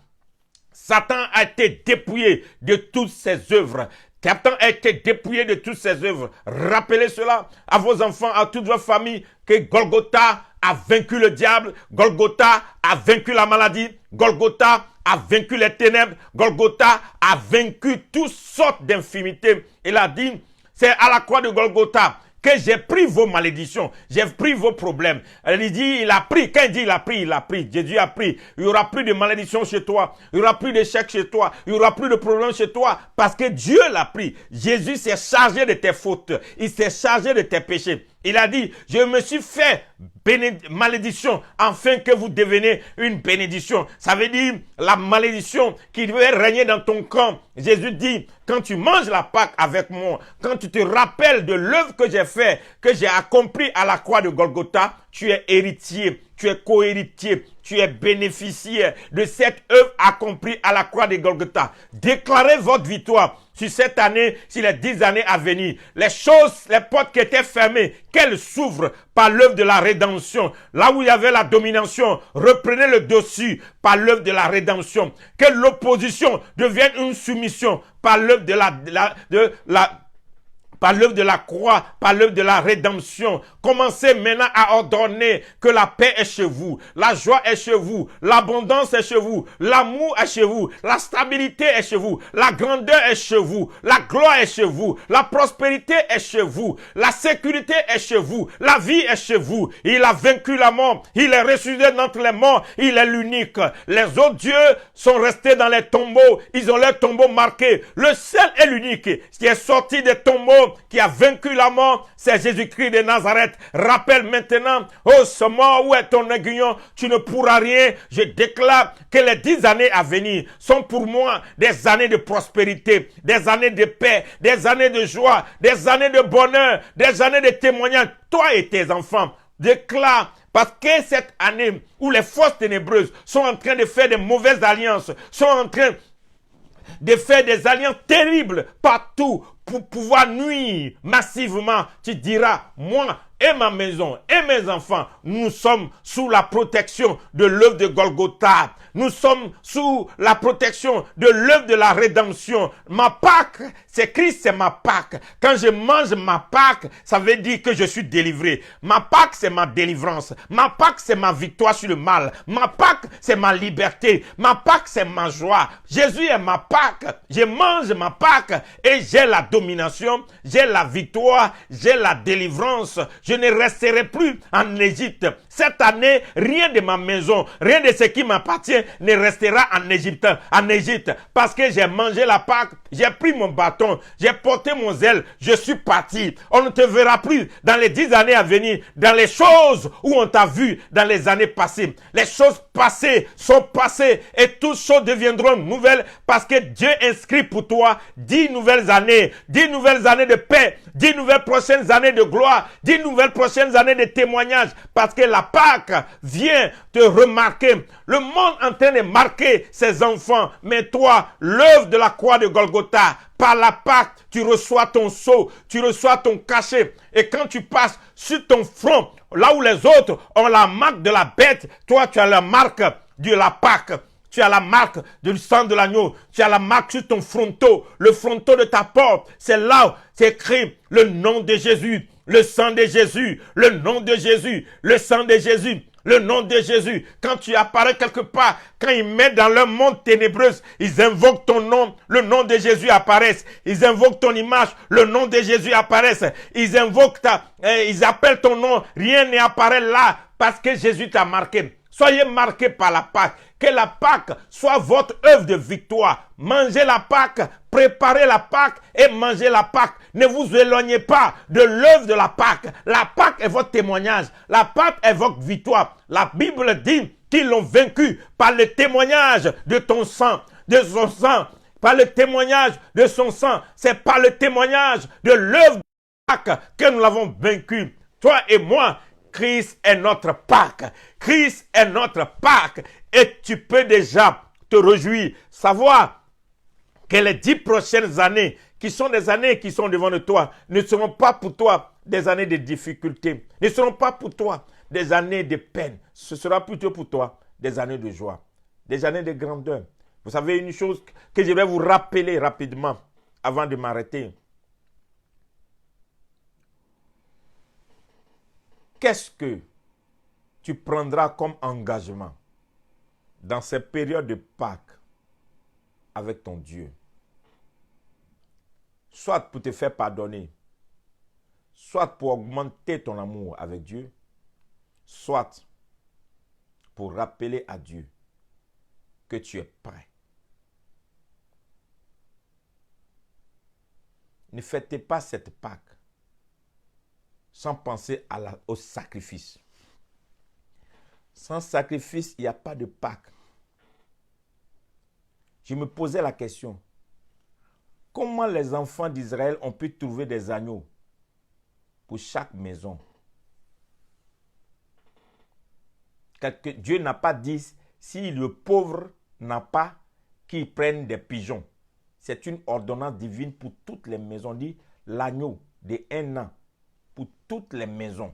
Satan a été dépouillé de toutes ses œuvres. Satan a été dépouillé de toutes ses œuvres. Rappelez cela à vos enfants, à toute votre famille, que Golgotha a vaincu le diable, Golgotha a vaincu la maladie, Golgotha a vaincu les ténèbres, Golgotha a vaincu toutes sortes d'infimités. Il a dit, c'est à la croix de Golgotha que j'ai pris vos malédictions, j'ai pris vos problèmes. Il dit, il a pris. Quand il dit il a pris. Jésus a pris. Il n'y aura plus de malédiction chez toi. Il n'y aura plus d'échec chez toi. Il n'y aura plus de problème chez toi. Parce que Dieu l'a pris. Jésus s'est chargé de tes fautes. Il s'est chargé de tes péchés. Il a dit, je me suis fait malédiction afin que vous deveniez une bénédiction. Ça veut dire la malédiction qui devait régner dans ton camp. Jésus dit, quand tu manges la Pâque avec moi, quand tu te rappelles de l'œuvre que j'ai fait, que j'ai accompli à la croix de Golgotha, tu es héritier, tu es co-héritier, tu es bénéficiaire de cette œuvre accomplie à la croix de Golgotha. Déclarez votre victoire sur cette année, sur les 10 années à venir. Les choses, les portes qui étaient fermées, qu'elles s'ouvrent par l'œuvre de la rédemption. Là où il y avait la domination, reprenez le dessus par l'œuvre de la rédemption. Que l'opposition devienne une soumission par l'œuvre par l'œuvre de la croix, par l'œuvre de la rédemption. Commencez maintenant à ordonner que la paix est chez vous, la joie est chez vous, l'abondance est chez vous, l'amour est chez vous, la stabilité est chez vous, la grandeur est chez vous, la gloire est chez vous, la prospérité est chez vous, la sécurité est chez vous, la vie est chez vous. Il a vaincu la mort, il est ressuscité d'entre les morts, il est l'unique. Les autres dieux sont restés dans les tombeaux, ils ont leurs tombeaux marqués. Le seul et l'unique qui est sorti des tombeaux, l'agneau qui a vaincu la mort, c'est Jésus-Christ de Nazareth. Rappelle maintenant, oh ce mort, où est ton aiguillon? Tu ne pourras rien. Je déclare que les 10 années à venir sont pour moi des années de prospérité, des années de paix, des années de joie, des années de bonheur, des années de témoignage. Toi et tes enfants, déclare, parce que cette année où les forces ténébreuses sont en train de faire de mauvaises alliances, sont en train de faire des alliances terribles partout pour pouvoir nuire massivement, tu diras, moi et ma maison et mes enfants, nous sommes sous la protection de l'œuvre de Golgotha. Nous sommes sous la protection de l'œuvre de la rédemption. Ma Pâque, c'est Christ, c'est ma Pâque. Quand je mange ma Pâque, ça veut dire que je suis délivré. Ma Pâque, c'est ma délivrance. Ma Pâque, c'est ma victoire sur le mal. Ma Pâque, c'est ma liberté. Ma Pâque, c'est ma joie. Jésus est ma Pâque. Je mange ma Pâque et j'ai la domination, j'ai la victoire, j'ai la délivrance. Je ne resterai plus en Égypte. Cette année, rien de ma maison, rien de ce qui m'appartient ne restera en Égypte, parce que j'ai mangé la Pâque, j'ai pris mon bâton, j'ai porté mon zèle, je suis parti. On ne te verra plus dans les 10 années à venir, dans les choses où on t'a vu dans les années passées. Les choses passées sont passées et toutes choses deviendront nouvelles parce que Dieu inscrit pour toi 10 nouvelles années de paix, 10 nouvelles prochaines années de gloire, 10 nouvelles prochaines années de témoignage, parce que la Pâque vient te remarquer. Le monde est en train de marquer ses enfants, mais toi, l'œuvre de la croix de Golgotha, par la Pâque, tu reçois ton sceau, tu reçois ton cachet, et quand tu passes sur ton front, là où les autres ont la marque de la bête, toi tu as la marque de la Pâque. Tu as la marque du sang de l'agneau. Tu as la marque sur ton fronteau. Le fronteau de ta porte. C'est là où c'est écrit le nom de Jésus. Le sang de Jésus. Le nom de Jésus. Le sang de Jésus. Le nom de Jésus. Quand tu apparais quelque part, quand ils mettent dans leur monde ténébreuse, ils invoquent ton nom, le nom de Jésus apparaît. Ils invoquent ton image, le nom de Jésus apparaît. Ils invoquent ils appellent ton nom, rien n'apparaît là parce que Jésus t'a marqué. Soyez marqués par la Pâque. Que la Pâque soit votre œuvre de victoire. Mangez la Pâque, préparez la Pâque et mangez la Pâque. Ne vous éloignez pas de l'œuvre de la Pâque. La Pâque est votre témoignage. La Pâque est votre victoire. La Bible dit qu'ils l'ont vaincu par le témoignage de ton sang, de son sang. Par le témoignage de son sang. C'est par le témoignage de l'œuvre de la Pâque que nous l'avons vaincu. Toi et moi, Christ est notre Pâque. Christ est notre Pâque. Et tu peux déjà te réjouir, savoir que les 10 prochaines années, qui sont des années qui sont devant de toi, ne seront pas pour toi des années de difficultés, ne seront pas pour toi des années de peine. Ce sera plutôt pour toi des années de joie, des années de grandeur. Vous savez une chose que je vais vous rappeler rapidement avant de m'arrêter. Qu'est-ce que tu prendras comme engagement dans ces périodes de Pâques avec ton Dieu? Soit pour te faire pardonner, soit pour augmenter ton amour avec Dieu, soit pour rappeler à Dieu que tu es prêt. Ne fêtez pas cette Pâque sans penser au sacrifice. Sans sacrifice, il n'y a pas de Pâque. Je me posais la question, comment les enfants d'Israël ont pu trouver des agneaux pour chaque maison? Dieu n'a pas dit, si le pauvre n'a pas, qu'il prenne des pigeons. C'est une ordonnance divine pour toutes les maisons. On dit l'agneau de 1 an pour toutes les maisons.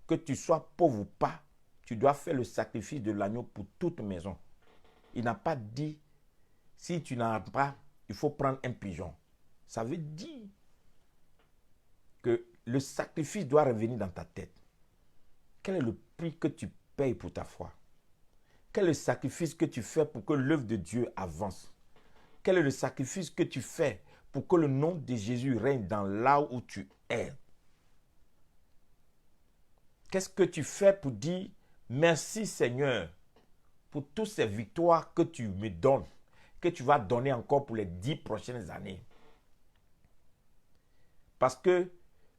Que tu sois pauvre ou pas, tu dois faire le sacrifice de l'agneau pour toute maison. Il n'a pas dit, si tu n'en as pas, il faut prendre un pigeon. Ça veut dire que le sacrifice doit revenir dans ta tête. Quel est le prix que tu payes pour ta foi? Quel est le sacrifice que tu fais pour que l'œuvre de Dieu avance? Quel est le sacrifice que tu fais pour que le nom de Jésus règne dans là où tu es? Qu'est-ce que tu fais pour dire merci Seigneur pour toutes ces victoires que tu me donnes, que tu vas donner encore pour les 10 prochaines années? Parce que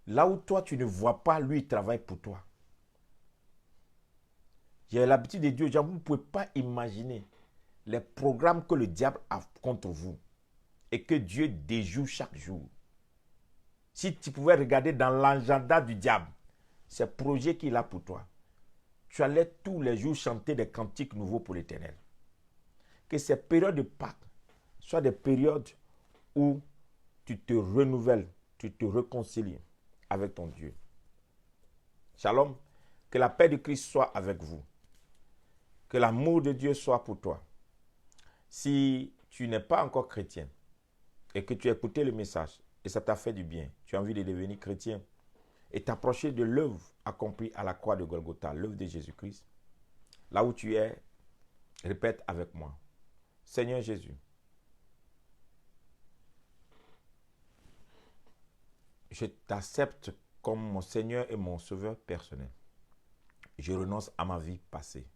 là où toi, tu ne vois pas, lui, il travaille pour toi. J'ai l'habitude de dire aux gens, vous ne pouvez pas imaginer les programmes que le diable a contre vous et que Dieu déjoue chaque jour. Si tu pouvais regarder dans l'agenda du diable, ces projets qu'il a pour toi, tu allais tous les jours chanter des cantiques nouveaux pour l'Éternel. Que ces périodes de Pâques soient des périodes où tu te renouvelles, tu te réconcilies avec ton Dieu. Shalom, que la paix de Christ soit avec vous. Que l'amour de Dieu soit pour toi. Si tu n'es pas encore chrétien et que tu as écouté le message et ça t'a fait du bien, tu as envie de devenir chrétien et t'approcher de l'œuvre accomplie à la croix de Golgotha, l'œuvre de Jésus-Christ, là où tu es, répète avec moi. Seigneur Jésus, je t'accepte comme mon Seigneur et mon Sauveur personnel. Je renonce à ma vie passée.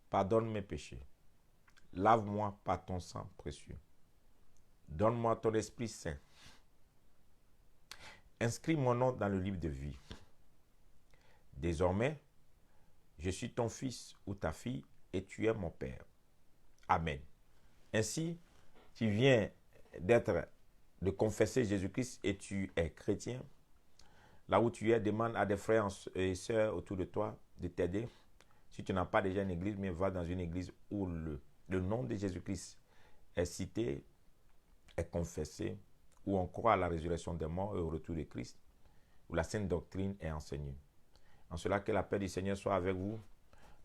Pardonne mes péchés. Lave-moi par ton sang précieux. Donne-moi ton Esprit Saint. Inscris mon nom dans le livre de vie. Désormais, je suis ton fils ou ta fille et tu es mon Père. Amen. Ainsi, tu viens de confesser Jésus-Christ et tu es chrétien. Là où tu es, demande à des frères et sœurs autour de toi de t'aider. Si tu n'as pas déjà une église, mais va dans une église où le nom de Jésus-Christ est cité, est confessé, où on croit à la résurrection des morts et au retour de Christ, où la sainte doctrine est enseignée. En cela, que la paix du Seigneur soit avec vous.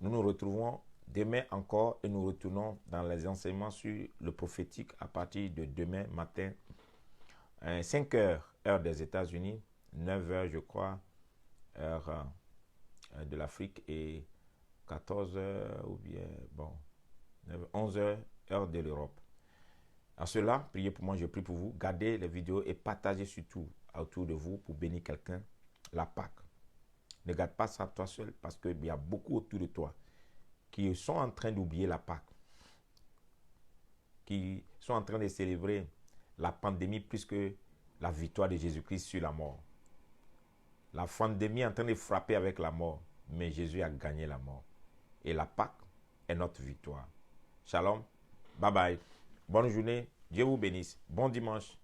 Nous nous retrouvons demain encore et nous retournons dans les enseignements sur le prophétique à partir de demain matin, 5 heures, heure des États-Unis, 9 heures, je crois, heure de l'Afrique et 14 heures ou bien, 11 heures, heure de l'Europe. En cela, priez pour moi, je prie pour vous. Gardez les vidéos et partagez surtout autour de vous pour bénir quelqu'un la Pâque. Ne garde pas ça toi seul parce qu'il y a beaucoup autour de toi qui sont en train d'oublier la Pâque, qui sont en train de célébrer la pandémie plus que la victoire de Jésus-Christ sur la mort. La pandémie est en train de frapper avec la mort, mais Jésus a gagné la mort. Et la Pâque est notre victoire. Shalom, bye bye, bonne journée, Dieu vous bénisse, bon dimanche.